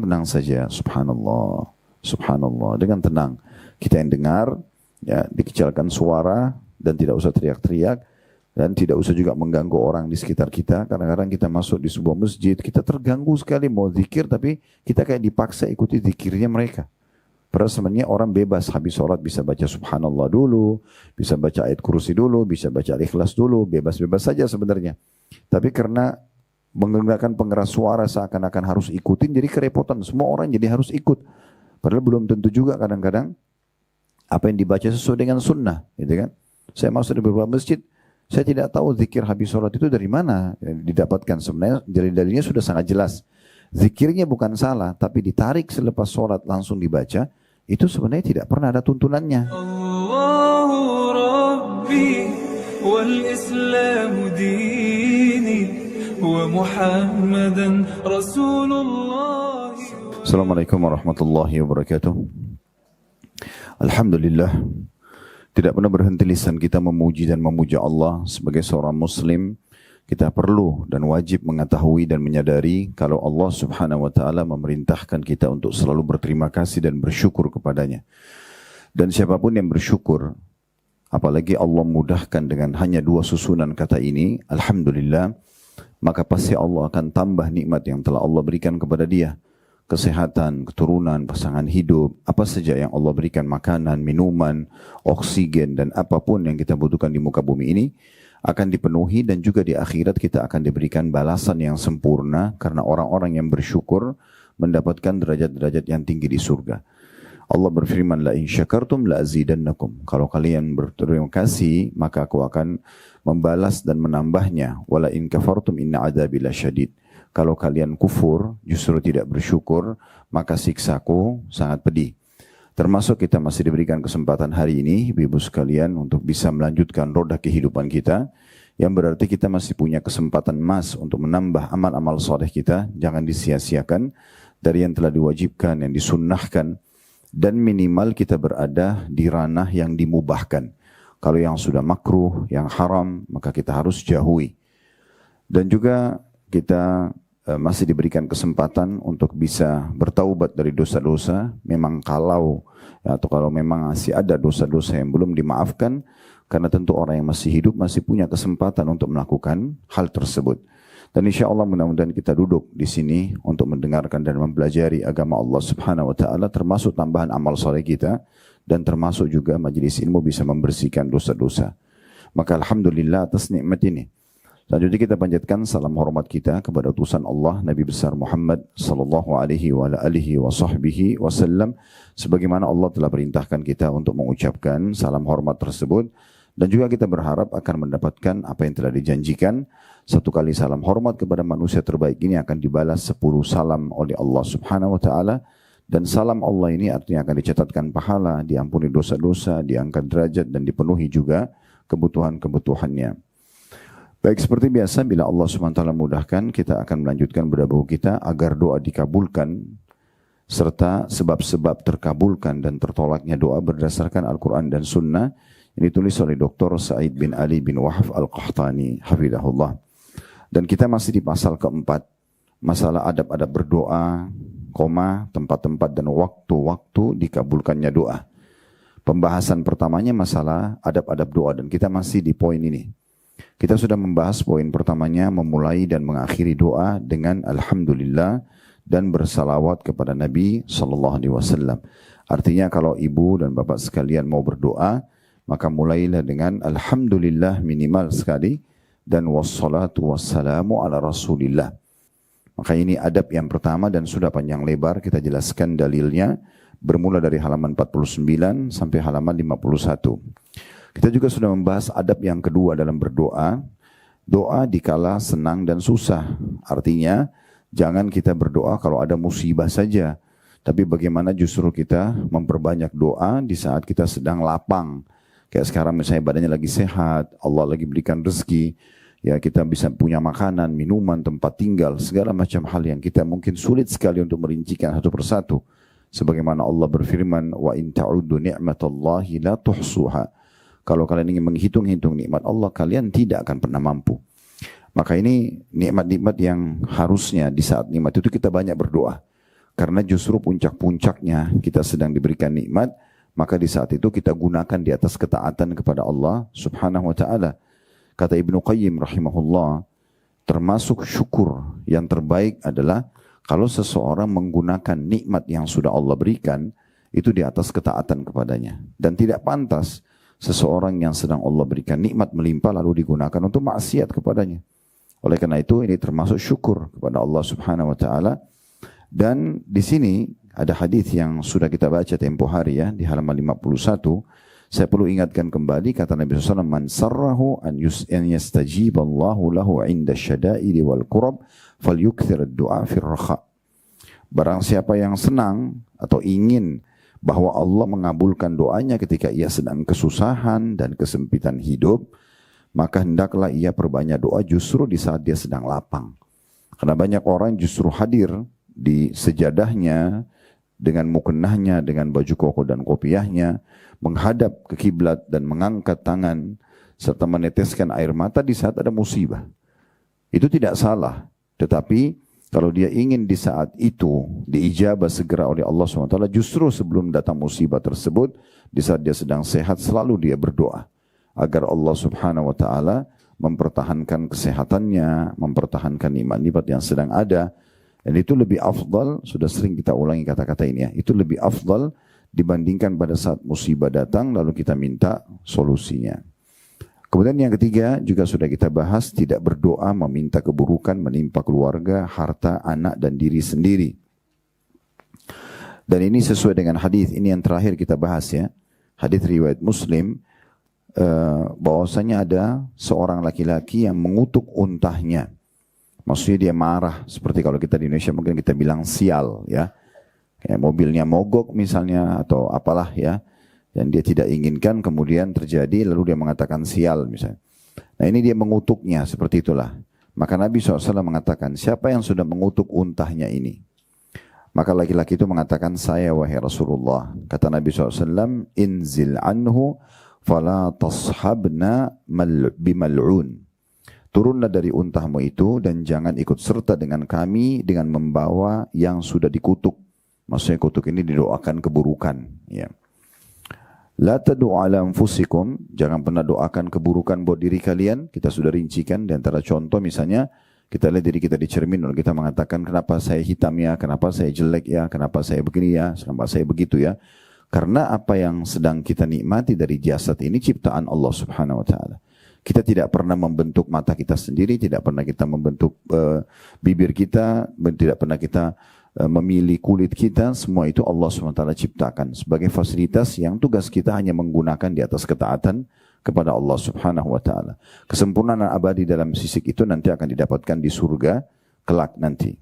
tenang saja, subhanallah, subhanallah, dengan tenang. Kita yang dengar, ya, dikecilkan suara dan tidak usah teriak-teriak dan tidak usah juga mengganggu orang di sekitar kita. Kadang-kadang kita masuk di sebuah masjid, kita terganggu sekali mau zikir, tapi kita kayak dipaksa ikuti zikirnya mereka. Padahal sebenarnya orang bebas habis sholat bisa baca subhanallah dulu, bisa baca ayat kursi dulu, bisa baca al-ikhlas dulu, bebas-bebas saja sebenarnya. Tapi karena menggunakan pengeras suara seakan-akan harus ikutin, jadi kerepotan. Semua orang jadi harus ikut. Padahal belum tentu juga kadang-kadang apa yang dibaca sesuai dengan sunnah, gitu kan? Saya masuk di beberapa masjid, saya tidak tahu zikir habis sholat itu dari mana didapatkan. Sebenarnya dalil-dalilnya sudah sangat jelas. Zikirnya bukan salah, tapi ditarik selepas sholat langsung dibaca, itu sebenarnya tidak pernah ada tuntunannya. Allahu Rabbi wal Islamu dini wa Muhammadan Rasulullah. Assalamualaikum warahmatullahi wabarakatuh. Alhamdulillah, tidak pernah berhenti lisan kita memuji dan memuja Allah. Sebagai seorang muslim, kita perlu dan wajib mengetahui dan menyadari kalau Allah subhanahu wa ta'ala memerintahkan kita untuk selalu berterima kasih dan bersyukur kepadanya. Dan siapapun yang bersyukur, apalagi Allah mudahkan dengan hanya 2 susunan kata ini, Alhamdulillah, maka pasti Allah akan tambah nikmat yang telah Allah berikan kepada dia. Kesehatan, keturunan, pasangan hidup, apa saja yang Allah berikan, makanan, minuman, oksigen, dan apapun yang kita butuhkan di muka bumi ini, akan dipenuhi dan juga di akhirat kita akan diberikan balasan yang sempurna karena orang-orang yang bersyukur mendapatkan derajat-derajat yang tinggi di surga. Allah berfirman, la in syakartum la azidannakum. Kalau kalian berterima kasih, maka aku akan membalas dan menambahnya. Wala in kafartum inna adzabi lasyadid. Kalau kalian kufur, justru tidak bersyukur, maka siksaku sangat pedih. Termasuk kita masih diberikan kesempatan hari ini, ibu-ibu sekalian, untuk bisa melanjutkan roda kehidupan kita, yang berarti kita masih punya kesempatan emas untuk menambah amal-amal soleh kita. Jangan disia-siakan dari yang telah diwajibkan, yang disunnahkan, dan minimal kita berada di ranah yang dimubahkan. Kalau yang sudah makruh, yang haram, maka kita harus jauhi. Dan juga kita masih diberikan kesempatan untuk bisa bertaubat dari dosa-dosa. Memang kalau memang masih ada dosa-dosa yang belum dimaafkan, karena tentu orang yang masih hidup masih punya kesempatan untuk melakukan hal tersebut. Dan insya Allah mudah-mudahan kita duduk di sini untuk mendengarkan dan mempelajari agama Allah Subhanahu Wa Taala, termasuk tambahan amal soleh kita, dan termasuk juga majelis ilmu bisa membersihkan dosa-dosa. Maka alhamdulillah atas nikmat ini. Selanjutnya kita panjatkan salam hormat kita kepada utusan Allah Nabi besar Muhammad sallallahu alaihi wa alihi wa sahbihi wasallam, sebagaimana Allah telah perintahkan kita untuk mengucapkan salam hormat tersebut, dan juga kita berharap akan mendapatkan apa yang telah dijanjikan. 1 kali salam hormat kepada manusia terbaik ini akan dibalas 10 salam oleh Allah Subhanahu wa taala, dan salam Allah ini artinya akan dicatatkan pahala, diampuni dosa-dosa, diangkat derajat, dan dipenuhi juga kebutuhan-kebutuhannya. Baik, seperti biasa, bila Allah SWT mudahkan, kita akan melanjutkan berdahulu kita agar doa dikabulkan, serta sebab-sebab terkabulkan dan tertolaknya doa berdasarkan Al-Quran dan Sunnah. Ini ditulis oleh Dr. Sa'id bin Ali bin Wahab Al-Qahtani, hafidhahullah. Dan kita masih di pasal keempat, masalah adab-adab berdoa, tempat-tempat dan waktu-waktu dikabulkannya doa. Pembahasan pertamanya masalah adab-adab doa, dan kita masih di poin ini. Kita sudah membahas poin pertamanya, memulai dan mengakhiri doa dengan Alhamdulillah dan bersalawat kepada Nabi SAW. Artinya kalau ibu dan bapak sekalian mau berdoa, maka mulailah dengan Alhamdulillah minimal sekali, dan wassalatu wassalamu ala Rasulillah. Maka ini adab yang pertama, dan sudah panjang lebar kita jelaskan dalilnya, bermula dari halaman 49 sampai halaman 51. Kita juga sudah membahas adab yang kedua dalam berdoa, doa dikala senang dan susah. Artinya, jangan kita berdoa kalau ada musibah saja, tapi bagaimana justru kita memperbanyak doa di saat kita sedang lapang. Kayak sekarang misalnya badannya lagi sehat, Allah lagi berikan rezeki, ya kita bisa punya makanan, minuman, tempat tinggal, segala macam hal yang kita mungkin sulit sekali untuk merincikan satu persatu. Sebagaimana Allah berfirman, wa in ta'uddu ni'matallahi la tuhsuha. Kalau kalian ingin menghitung-hitung nikmat Allah, kalian tidak akan pernah mampu. Maka ini nikmat-nikmat yang harusnya di saat nikmat itu kita banyak berdoa. Karena justru puncak-puncaknya kita sedang diberikan nikmat, maka di saat itu kita gunakan di atas ketaatan kepada Allah Subhanahu wa taala. Kata Ibnu Qayyim rahimahullah, termasuk syukur yang terbaik adalah kalau seseorang menggunakan nikmat yang sudah Allah berikan itu di atas ketaatan kepadanya. Dan tidak pantas seseorang yang sedang Allah berikan nikmat melimpah lalu digunakan untuk maksiat kepadanya. Oleh karena itu ini termasuk syukur kepada Allah Subhanahu wa taala. Dan di sini ada hadis yang sudah kita baca tempo hari ya di halaman 51. Saya perlu ingatkan kembali kata Nabi SAW, man sarrahu an yastajiballahu lahu inda syada'ili wal kurab falyukthir ad-du'a fir rakha. Barang siapa yang senang atau ingin bahwa Allah mengabulkan doanya ketika ia sedang kesusahan dan kesempitan hidup, maka hendaklah ia perbanyak doa justru di saat dia sedang lapang. Karena banyak orang justru hadir di sejadahnya dengan mukennahnya, dengan baju koko dan kopiahnya, menghadap ke kiblat dan mengangkat tangan serta meneteskan air mata di saat ada musibah. Itu tidak salah, tetapi kalau dia ingin di saat itu diijabah segera oleh Allah SWT, justru sebelum datang musibah tersebut, di saat dia sedang sehat, selalu dia berdoa agar Allah Subhanahu wa taala mempertahankan kesehatannya, mempertahankan nikmat-nikmat yang sedang ada. Dan itu lebih afdal, sudah sering kita ulangi kata-kata ini ya, itu lebih afdal dibandingkan pada saat musibah datang lalu kita minta solusinya. Kemudian yang ketiga juga sudah kita bahas, tidak berdoa meminta keburukan menimpa keluarga, harta, anak dan diri sendiri. Dan ini sesuai dengan hadis ini yang terakhir kita bahas ya, hadis riwayat Muslim, bahwasanya ada seorang laki-laki yang mengutuk untahnya. Maksudnya dia marah, seperti kalau kita di Indonesia mungkin kita bilang sial ya. Kayak mobilnya mogok misalnya atau apalah ya. Yang dia tidak inginkan kemudian terjadi lalu dia mengatakan sial misalnya. Nah ini dia mengutuknya seperti itulah. Maka Nabi SAW mengatakan, siapa yang sudah mengutuk untahnya ini? Maka laki-laki itu mengatakan, saya wahai Rasulullah. Kata Nabi SAW, inzil anhu fala tashabna bimal'un. Turunlah dari untahmu itu dan jangan ikut serta dengan kami dengan membawa yang sudah dikutuk. Maksudnya kutuk ini didoakan keburukan. Ya. La tad'u ala anfusikum, jangan pernah doakan keburukan buat diri kalian. Kita sudah rincikan di antara contoh misalnya kita lihat diri kita di cermin lalu kita mengatakan kenapa saya hitam ya, kenapa saya jelek ya, kenapa saya begini ya, kenapa saya begitu ya. Karena apa yang sedang kita nikmati dari jasad ini ciptaan Allah Subhanahu wa taala. Kita tidak pernah membentuk mata kita sendiri, tidak pernah kita membentuk bibir kita, tidak pernah kita memilih kulit kita, semua itu Allah SWT ciptakan sebagai fasilitas yang tugas kita hanya menggunakan di atas ketaatan kepada Allah Subhanahu wa taala. Kesempurnaan abadi dalam sisik itu nanti akan didapatkan di surga kelak nanti.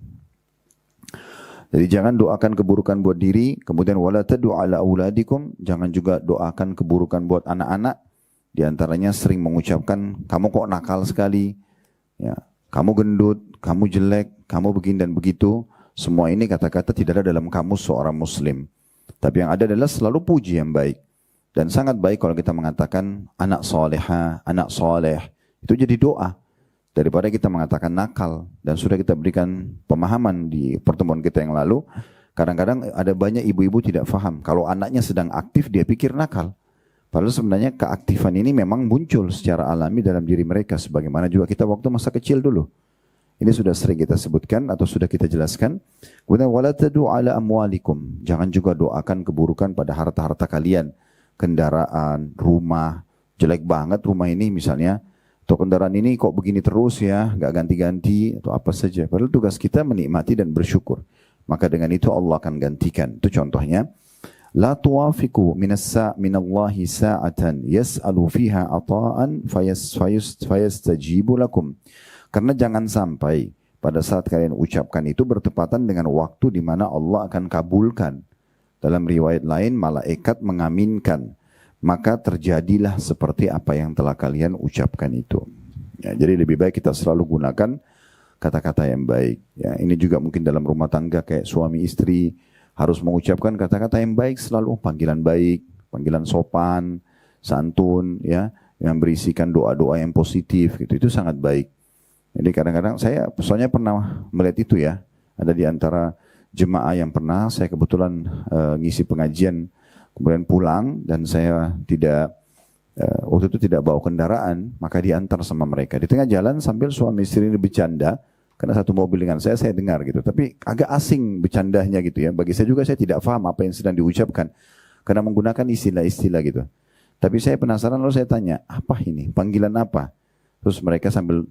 Jadi jangan doakan keburukan buat diri, kemudian wala tad'u ala auladikum, jangan juga doakan keburukan buat anak-anak. Di antaranya sering mengucapkan, kamu kok nakal sekali, ya, kamu gendut, kamu jelek, kamu begini dan begitu. Semua ini kata-kata tidak ada dalam kamus seorang muslim. Tapi yang ada adalah selalu puji yang baik. Dan sangat baik kalau kita mengatakan anak soleha, anak soleh. Itu jadi doa. Daripada kita mengatakan nakal. Dan sudah kita berikan pemahaman di pertemuan kita yang lalu. Kadang-kadang ada banyak ibu-ibu tidak faham. Kalau anaknya sedang aktif dia pikir nakal. Padahal sebenarnya keaktifan ini memang muncul secara alami dalam diri mereka. Sebagaimana juga kita waktu masa kecil dulu. Ini sudah sering kita sebutkan atau sudah kita jelaskan. Kemudian wala tad'u ala amwalikum. Jangan juga doakan keburukan pada harta-harta kalian. Kendaraan, rumah. Jelek banget rumah ini misalnya. Atau kendaraan ini kok begini terus ya. Gak ganti-ganti atau apa saja. Padahal tugas kita menikmati dan bersyukur. Maka dengan itu Allah akan gantikan. Itu contohnya. La tuwafiqu minallahi sa'atan yas'alu fiha ata'an fayastajibu lakum. Karena jangan sampai pada saat kalian ucapkan itu bertepatan dengan waktu di mana Allah akan kabulkan. Dalam riwayat lain malaikat mengaminkan. Maka terjadilah seperti apa yang telah kalian ucapkan itu. Ya, jadi lebih baik kita selalu gunakan kata-kata yang baik. Ya, ini juga mungkin dalam rumah tangga kayak suami istri. Harus mengucapkan kata-kata yang baik selalu, panggilan baik, panggilan sopan, santun, ya, yang berisikan doa-doa yang positif, gitu. Itu sangat baik. Jadi kadang-kadang saya soalnya pernah melihat itu ya, ada di antara jemaah yang pernah saya kebetulan ngisi pengajian, kemudian pulang dan saya tidak waktu itu tidak bawa kendaraan, maka diantar sama mereka. Di tengah jalan sambil suami istri ini bercanda, karena satu mobil dengan saya dengar gitu. Tapi agak asing bercandanya gitu ya. Bagi saya juga saya tidak paham apa yang sedang diucapkan, karena menggunakan istilah-istilah gitu. Tapi saya penasaran lalu saya tanya, apa ini? Panggilan apa? Terus mereka sambil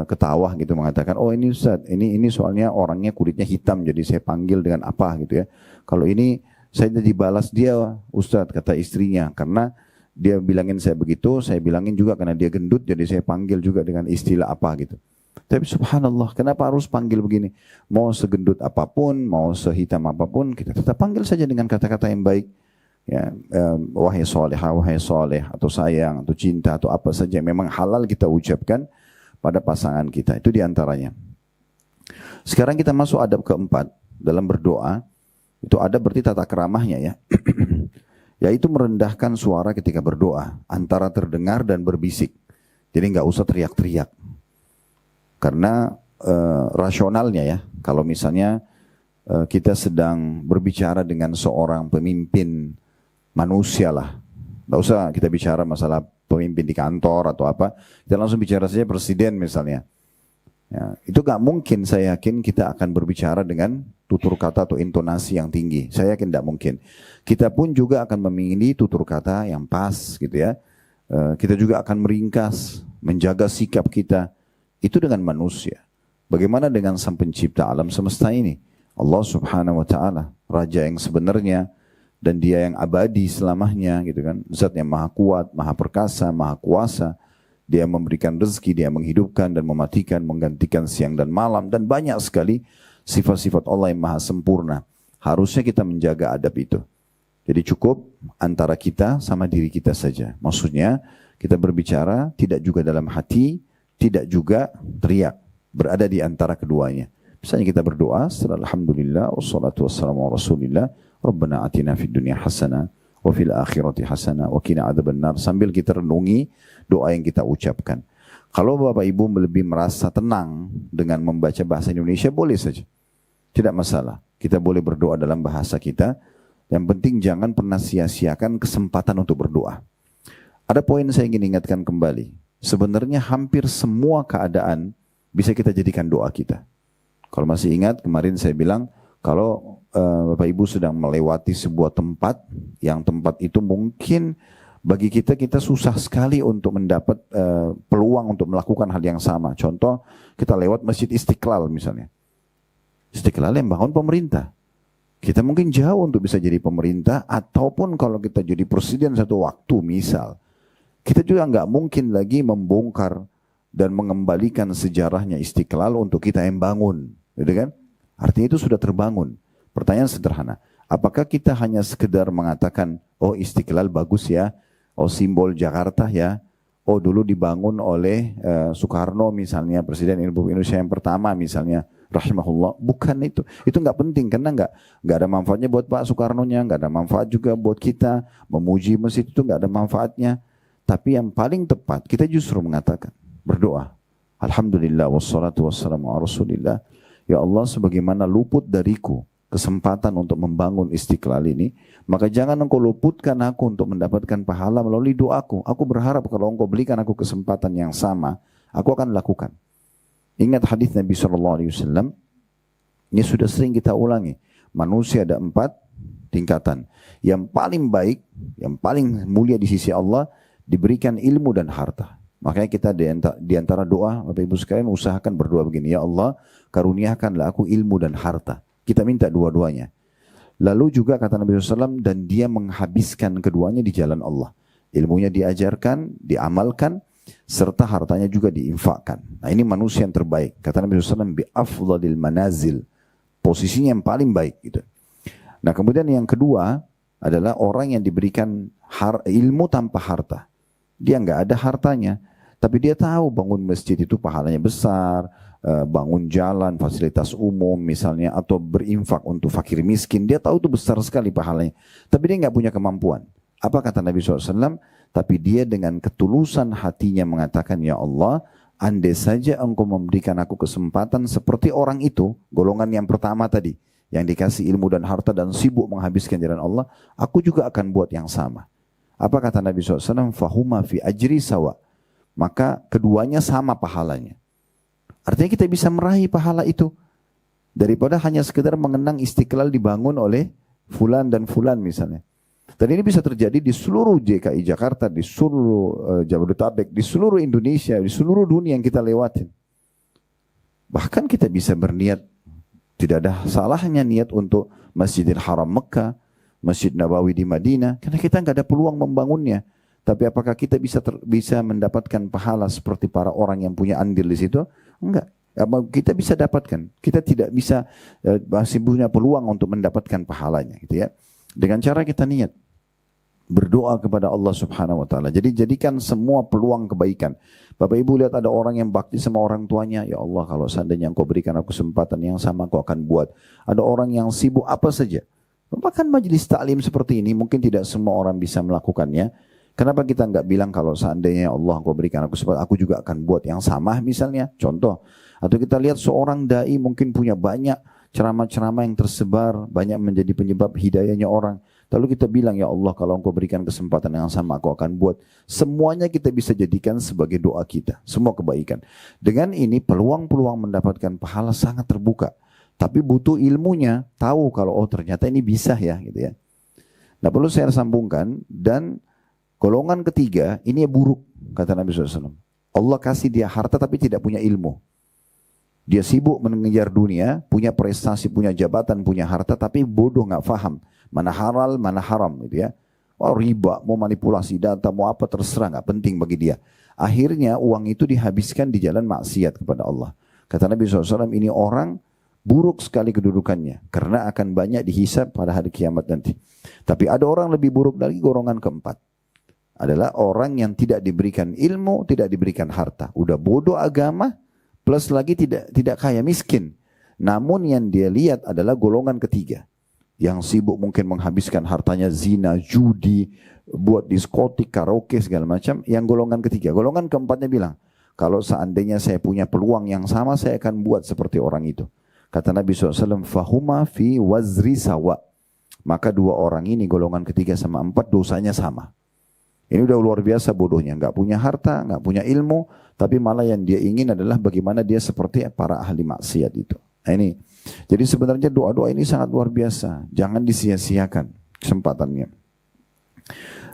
ketawa gitu mengatakan, oh ini Ustaz, ini soalnya orangnya kulitnya hitam, jadi saya panggil dengan apa gitu ya. Kalau ini saya jadi balas dia Ustaz, kata istrinya, karena dia bilangin saya begitu, saya bilangin juga karena dia gendut, jadi saya panggil juga dengan istilah apa gitu. Tapi subhanallah, kenapa harus panggil begini? Mau segendut apapun, mau sehitam apapun, kita tetap panggil saja dengan kata-kata yang baik. Ya, wahai solehah, wahai soleh, atau sayang, atau cinta, atau apa saja. Memang halal kita ucapkan pada pasangan kita. Itu diantaranya. Sekarang kita masuk adab keempat. Dalam berdoa, itu ada berarti tata keramahnya ya. Yaitu merendahkan suara ketika berdoa, antara terdengar dan berbisik. Jadi nggak usah teriak-teriak. Karena rasionalnya ya, kalau misalnya kita sedang berbicara dengan seorang pemimpin manusia lah, nggak usah kita bicara masalah pemimpin di kantor atau apa, kita langsung bicara saja presiden misalnya. Ya, itu nggak mungkin, saya yakin kita akan berbicara dengan tutur kata atau intonasi yang tinggi. Saya yakin tidak mungkin. Kita pun juga akan memilih tutur kata yang pas gitu ya. Kita juga akan meringkas, menjaga sikap kita. Itu dengan manusia. Bagaimana dengan sang pencipta alam semesta ini? Allah subhanahu wa ta'ala, raja yang sebenarnya, dan dia yang abadi selamanya gitu kan. Zat yang maha kuat, maha perkasa, maha kuasa. Dia memberikan rezeki, dia menghidupkan dan mematikan, menggantikan siang dan malam, dan banyak sekali sifat-sifat Allah yang maha sempurna. Harusnya kita menjaga adab itu. Jadi cukup antara kita sama diri kita saja. Maksudnya kita berbicara tidak juga dalam hati, tidak juga teriak, berada di antara keduanya. Misalnya kita berdoa setelah alhamdulillah wassalatu wassalamu ala rasulillah, Rabbana atina fid dunya hasanah wa fil akhirati hasanah wa qina adzabannar, sambil kita renungi doa yang kita ucapkan. Kalau Bapak Ibu lebih merasa tenang dengan membaca bahasa Indonesia, boleh saja. Tidak masalah. Kita boleh berdoa dalam bahasa kita. Yang penting jangan pernah sia-siakan kesempatan untuk berdoa. Ada poin saya ingin ingatkan kembali. Sebenarnya hampir semua keadaan bisa kita jadikan doa kita. Kalau masih ingat kemarin saya bilang, kalau Bapak Ibu sedang melewati sebuah tempat, yang tempat itu mungkin bagi kita susah sekali untuk mendapat peluang untuk melakukan hal yang sama. Contoh, kita lewat Masjid Istiqlal misalnya. Istiqlal yang bangun pemerintah. Kita mungkin jauh untuk bisa jadi pemerintah, ataupun kalau kita jadi presiden satu waktu misal. Kita juga nggak mungkin lagi membongkar dan mengembalikan sejarahnya Istiqlal untuk kita yang bangun. Gitu kan? Artinya itu sudah terbangun. Pertanyaan sederhana, apakah kita hanya sekedar mengatakan, oh Istiqlal bagus ya, oh simbol Jakarta ya, oh dulu dibangun oleh Soekarno misalnya, Presiden Republik Indonesia yang pertama misalnya, rahimahullah. Bukan itu nggak penting, karena nggak ada manfaatnya buat Pak Soekarno-nya, nggak ada manfaat juga buat kita. Memuji masjid itu nggak ada manfaatnya. Tapi yang paling tepat, kita justru mengatakan, berdoa, alhamdulillah wassalatu wassalamu ala rasulillah. Ya Allah, sebagaimana luput dariku kesempatan untuk membangun Istiqlal ini, maka jangan engkau luputkan aku untuk mendapatkan pahala melalui doaku. Aku berharap kalau engkau berikan aku kesempatan yang sama, aku akan lakukan. Ingat hadis Nabi SAW, ini sudah sering kita ulangi. Manusia ada 4 tingkatan. Yang paling baik, yang paling mulia di sisi Allah, diberikan ilmu dan harta. Makanya kita di antara doa, Bapak Ibu sekalian, usahakan berdoa begini, ya Allah, karuniakanlah aku ilmu dan harta. Kita minta dua-duanya. Lalu juga kata Nabi SAW, dan dia menghabiskan keduanya di jalan Allah. Ilmunya diajarkan, diamalkan, serta hartanya juga diinfakkan. Nah ini manusia yang terbaik. Kata Nabi SAW, bi afdhalil manazil. Posisinya yang paling baik. Gitu. Nah kemudian yang kedua adalah orang yang diberikan ilmu tanpa harta. Dia nggak ada hartanya, tapi dia tahu bangun masjid itu pahalanya besar, bangun jalan, fasilitas umum misalnya, atau berinfak untuk fakir miskin. Dia tahu itu besar sekali pahalanya, tapi dia nggak punya kemampuan. Apa kata Nabi SAW? Tapi dia dengan ketulusan hatinya mengatakan, ya Allah, andai saja engkau memberikan aku kesempatan seperti orang itu, golongan yang pertama tadi, yang dikasih ilmu dan harta dan sibuk menghabiskan jalan Allah, aku juga akan buat yang sama. Apa kata Nabi SAW? Fahuma fi ajri sawa. Maka keduanya sama pahalanya. Artinya kita bisa meraih pahala itu. Daripada hanya sekedar mengenang Istiqlal dibangun oleh fulan dan fulan misalnya. Dan ini bisa terjadi di seluruh DKI Jakarta, di seluruh Jabodetabek, di seluruh Indonesia, di seluruh dunia yang kita lewatin. Bahkan kita bisa berniat, tidak ada salahnya niat untuk Masjidil Haram Mekah, Masjid Nabawi di Madinah, karena kita nggak ada peluang membangunnya. Tapi apakah kita bisa mendapatkan pahala seperti para orang yang punya andil di situ? Enggak. Kita bisa dapatkan. Kita tidak bisa masih punya peluang untuk mendapatkan pahalanya, gitu ya. Dengan cara kita niat berdoa kepada Allah Subhanahu wa taala. Jadi jadikan semua peluang kebaikan. Bapak Ibu lihat ada orang yang bakti sama orang tuanya, ya Allah kalau seandainya Engkau berikan aku kesempatan yang sama, Aku akan buat. Ada orang yang sibuk apa saja. Bahkan majelis taklim seperti ini mungkin tidak semua orang bisa melakukannya. Kenapa kita nggak bilang kalau seandainya Allah Engkau berikan aku kesempatan, aku juga akan buat yang sama misalnya, contoh. Atau kita lihat seorang dai mungkin punya banyak ceramah-ceramah yang tersebar, banyak menjadi penyebab hidayahnya orang. Lalu kita bilang, ya Allah kalau Engkau berikan kesempatan yang sama, aku akan buat. Semuanya kita bisa jadikan sebagai doa kita, semua kebaikan. Dengan ini peluang-peluang mendapatkan pahala sangat terbuka. Tapi butuh ilmunya, tahu kalau oh ternyata ini bisa ya, gitu ya. Nah perlu saya sambungkan, dan golongan ketiga, ini buruk, kata Nabi SAW. Allah kasih dia harta tapi tidak punya ilmu. Dia sibuk mengejar dunia, punya prestasi, punya jabatan, punya harta, tapi bodoh, nggak faham. Mana halal, mana haram, gitu ya. Oh riba, mau manipulasi data, mau apa terserah, nggak penting bagi dia. Akhirnya uang itu dihabiskan di jalan maksiat kepada Allah. Kata Nabi SAW, ini orang buruk sekali kedudukannya, karena akan banyak dihisab pada hari kiamat nanti. Tapi ada orang lebih buruk lagi, golongan keempat. Adalah orang yang tidak diberikan ilmu, tidak diberikan harta. Udah bodoh agama, plus lagi tidak kaya, miskin. Namun yang dia lihat adalah golongan ketiga. Yang sibuk mungkin menghabiskan hartanya zina, judi, buat diskotik, karaoke, segala macam. Yang golongan ketiga. Golongan keempatnya bilang, kalau seandainya saya punya peluang yang sama, saya akan buat seperti orang itu. Kata Nabi SAW, fahuma fi wazri sawa. Maka dua orang ini, golongan ketiga sama empat, dosanya sama. Ini udah luar biasa bodohnya, nggak punya harta, nggak punya ilmu, tapi malah yang dia ingin adalah bagaimana dia seperti para ahli maksiat itu. Nah ini, jadi sebenarnya doa-doa ini sangat luar biasa, jangan disia-siakan kesempatannya.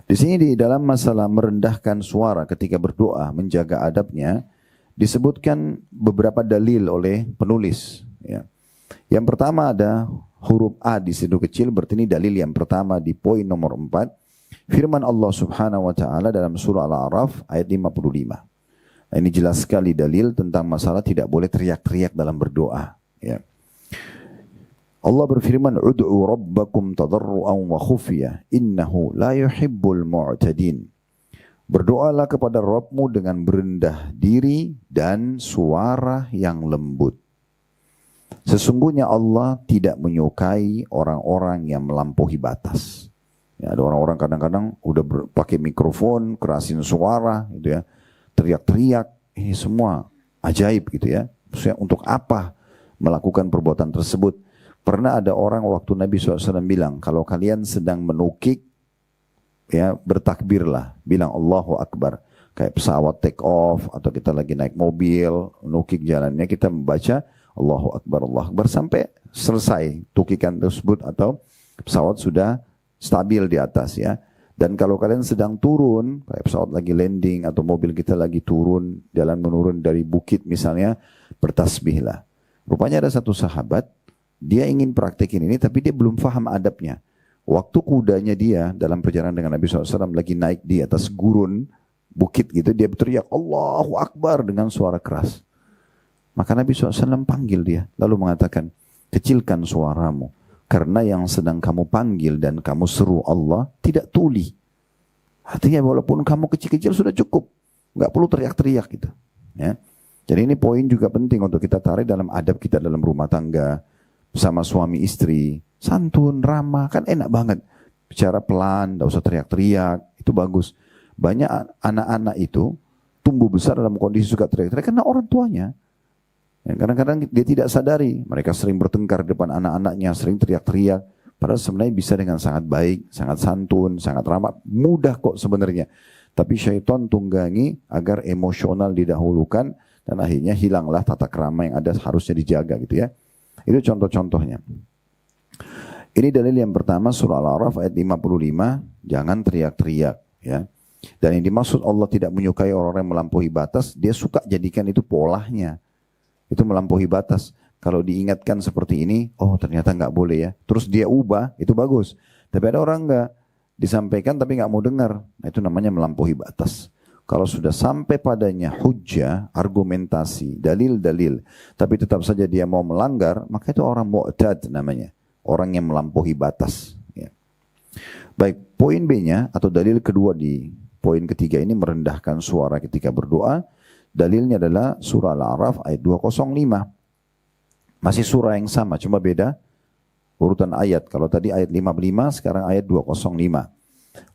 Di sini di dalam masalah merendahkan suara ketika berdoa, menjaga adabnya, disebutkan beberapa dalil oleh penulis. Ya. Yang pertama ada huruf A di situ kecil, berarti ini dalil yang pertama di poin nomor 4. Firman Allah Subhanahu wa taala dalam surah Al-A'raf ayat 55. Nah, ini jelas sekali dalil tentang masalah tidak boleh teriak-teriak dalam berdoa, ya. Allah berfirman, "Ud'u rabbakum tadarruan wa khufya, innahu la yuhibbul mu'tadin." Berdoalah kepada Rabbmu dengan berendah diri dan suara yang lembut. Sesungguhnya Allah tidak menyukai orang-orang yang melampaui batas. Ya, ada orang-orang kadang-kadang udah pakai mikrofon, kerasin suara, gitu ya, teriak-teriak, ini semua ajaib, gitu ya. Maksudnya untuk apa melakukan perbuatan tersebut? Pernah ada orang waktu Nabi SAW bilang, kalau kalian sedang menukik, ya bertakbirlah, bilang Allahu Akbar. Kayak pesawat take off, atau kita lagi naik mobil, menukik jalannya, kita membaca Allahu Akbar, Allahu Akbar, sampai selesai tukikan tersebut, atau pesawat sudah stabil di atas, ya. Dan kalau kalian sedang turun, kayak pesawat lagi landing atau mobil kita lagi turun, jalan menurun dari bukit misalnya, bertasbihlah. Rupanya ada satu sahabat, dia ingin praktekin ini tapi dia belum paham adabnya. Waktu kudanya dia dalam perjalanan dengan Nabi SAW lagi naik di atas gurun, bukit gitu, dia berteriak Allahu Akbar dengan suara keras. Maka Nabi SAW panggil dia, lalu mengatakan, kecilkan suaramu. Karena yang sedang kamu panggil dan kamu seru Allah tidak tuli. Artinya walaupun kamu kecil-kecil sudah cukup. Nggak perlu teriak-teriak gitu. Ya. Jadi ini poin juga penting untuk kita tarik dalam adab kita dalam rumah tangga. Bersama suami istri. Santun, ramah, kan enak banget. Bicara pelan, nggak usah teriak-teriak. Itu bagus. Banyak anak-anak itu tumbuh besar dalam kondisi suka teriak-teriak karena orang tuanya. Ya, kadang-kadang dia tidak sadari, mereka sering bertengkar di depan anak-anaknya, sering teriak-teriak. Padahal sebenarnya bisa dengan sangat baik, sangat santun, sangat ramah, mudah kok sebenarnya. Tapi syaitan tunggangi agar emosional didahulukan dan akhirnya hilanglah tata krama yang ada harusnya dijaga gitu ya. Itu contoh-contohnya. Ini dalil yang pertama surah Al-A'raf ayat 55, jangan teriak-teriak ya. Dan yang dimaksud Allah tidak menyukai orang-orang yang melampaui batas, dia suka jadikan itu polanya. Itu melampaui batas. Kalau diingatkan seperti ini, oh ternyata nggak boleh ya. Terus dia ubah, itu bagus. Tapi ada orang nggak disampaikan tapi nggak mau dengar. Nah, itu namanya melampaui batas. Kalau sudah sampai padanya hujjah, argumentasi, dalil-dalil, tapi tetap saja dia mau melanggar, maka itu orang mu'tad namanya. Orang yang melampaui batas. Ya. Baik, poin B-nya atau dalil kedua di poin ketiga ini merendahkan suara ketika berdoa. Dalilnya adalah surah Al-A'raf ayat 205. Masih surah yang sama, cuma beda urutan ayat. Kalau tadi ayat 55, sekarang ayat 205.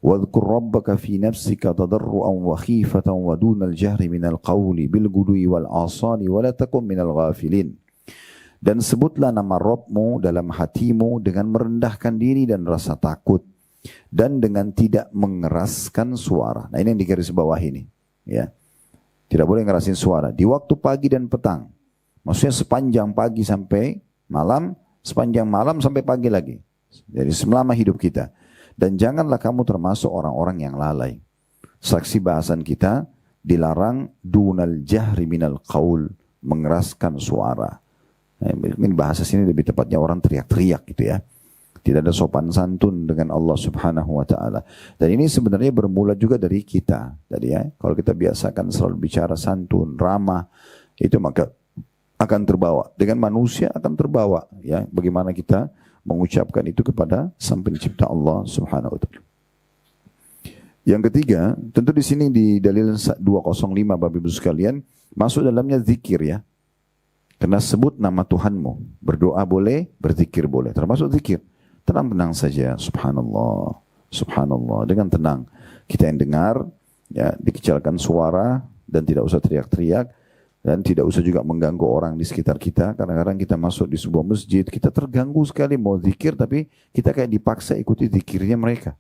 وَاذْكُرْ رَبَّكَ فِي نَفْسِكَ تَضَرُّعًا وَخِيفَةً وَدُونَ الْجَهْرِ مِنَ الْقَوْلِ بِالْغُدُوِّ وَالْآصَالِ وَلَا تَكُنْ مِنَ الْغَافِلِينَ. Dan sebutlah nama Rabbmu dalam hatimu dengan merendahkan diri dan rasa takut, dan dengan tidak mengeraskan suara. Nah ini yang digaris bawah ini. Ya. Tidak boleh ngerasin suara. Di waktu pagi dan petang. Maksudnya sepanjang pagi sampai malam, sepanjang malam sampai pagi lagi. Jadi selama hidup kita. Dan janganlah kamu termasuk orang-orang yang lalai. Saksi bahasan kita, dilarang dunal jahri minal qaul, mengeraskan suara. Nah, ini bahasa sini lebih tepatnya orang teriak-teriak gitu ya. Tidak ada sopan santun dengan Allah subhanahu wa ta'ala. Dan ini sebenarnya bermula juga dari kita. Jadi ya, kalau kita biasakan selalu bicara santun, ramah, itu maka akan terbawa. Dengan manusia akan terbawa. Ya, bagaimana kita mengucapkan itu kepada Sang Pencipta Allah subhanahu wa ta'ala. Yang ketiga, tentu di sini di dalil 205 Bapak Ibu sekalian, masuk dalamnya zikir ya. Karena sebut nama Tuhanmu. Berdoa boleh, berzikir boleh. Termasuk zikir. Tenang-tenang saja, subhanallah, subhanallah. Dengan tenang. Kita yang dengar, ya, dikecilkan suara, dan tidak usah teriak-teriak, dan tidak usah juga mengganggu orang di sekitar kita. Kadang-kadang kita masuk di sebuah masjid, kita terganggu sekali mau zikir, tapi kita kayak dipaksa ikuti zikirnya mereka.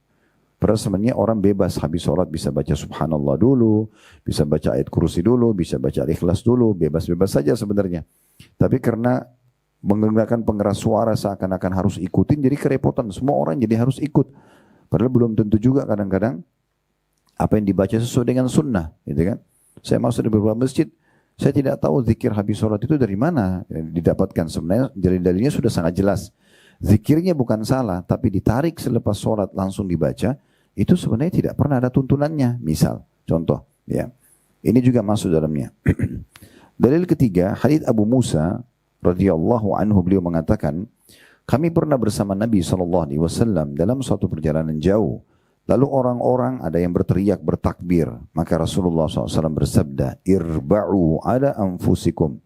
Padahal sebenarnya orang bebas habis sholat bisa baca subhanallah dulu, bisa baca ayat kursi dulu, bisa baca ikhlas dulu, bebas-bebas saja sebenarnya. Tapi karena menggunakan pengeras suara seakan-akan harus ikutin, jadi kerepotan. Semua orang jadi harus ikut. Padahal belum tentu juga kadang-kadang apa yang dibaca sesuai dengan sunnah. Gitu kan? Saya masuk di beberapa masjid, saya tidak tahu zikir habis sholat itu dari mana didapatkan. Sebenarnya dalil-dalilnya sudah sangat jelas. Zikirnya bukan salah, tapi ditarik selepas sholat langsung dibaca, itu sebenarnya tidak pernah ada tuntunannya. Misal, contoh, ya, ini juga masuk dalamnya. Dalil ketiga, hadits Abu Musa radhiyallahu anhu, beliau mengatakan, kami pernah bersama Nabi SAW dalam suatu perjalanan jauh. Lalu orang-orang ada yang berteriak, bertakbir. Maka Rasulullah SAW bersabda, irba'u ala anfusikum,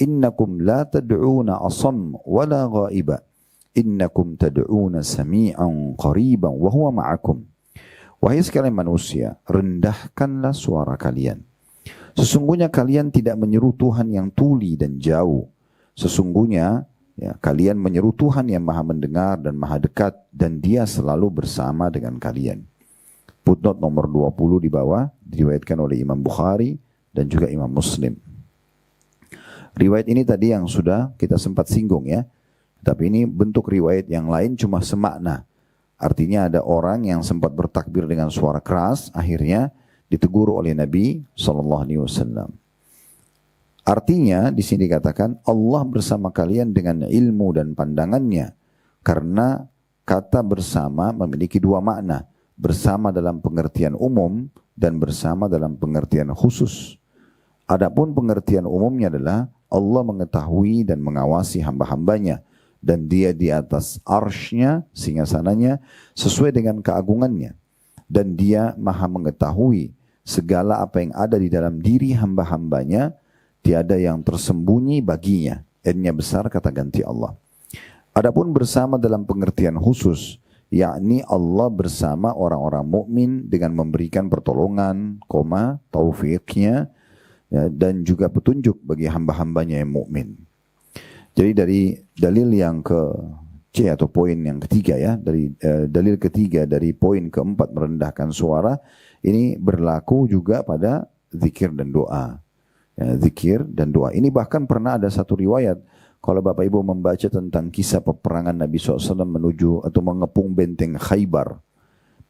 innakum la tad'una asam wala ghaiba, innakum tad'una sami'an qariban wa huwa ma'akum. Wahai sekalian manusia, rendahkanlah suara kalian. Sesungguhnya kalian tidak menyeru Tuhan yang tuli dan jauh. Sesungguhnya ya, kalian menyeru Tuhan yang maha mendengar dan maha dekat, dan dia selalu bersama dengan kalian. Footnote nomor 20 di bawah, diriwayatkan oleh Imam Bukhari dan juga Imam Muslim. Riwayat ini tadi yang sudah kita sempat singgung ya. Tapi ini bentuk riwayat yang lain cuma semakna. Artinya ada orang yang sempat bertakbir dengan suara keras, akhirnya ditegur oleh Nabi SAW. Artinya di sini dikatakan Allah bersama kalian dengan ilmu dan pandangannya, karena kata bersama memiliki dua makna, bersama dalam pengertian umum dan bersama dalam pengertian khusus. Adapun pengertian umumnya adalah Allah mengetahui dan mengawasi hamba-hambanya, dan dia di atas arsy-Nya, singgasananya, sesuai dengan keagungannya, dan dia maha mengetahui segala apa yang ada di dalam diri hamba-hambanya. Tiada yang tersembunyi baginya. N-nya besar kata ganti Allah. Adapun bersama dalam pengertian khusus, yakni Allah bersama orang-orang mukmin dengan memberikan pertolongan, taufiknya, ya, dan juga petunjuk bagi hamba-hambanya yang mukmin. Jadi dari dalil yang ke C atau poin yang ketiga ya, dari dalil ketiga dari poin keempat merendahkan suara, ini berlaku juga pada zikir dan doa. Ya, zikir dan doa. Ini bahkan pernah ada satu riwayat, kalau Bapak Ibu membaca tentang kisah peperangan Nabi SAW menuju atau mengepung benteng Khaybar,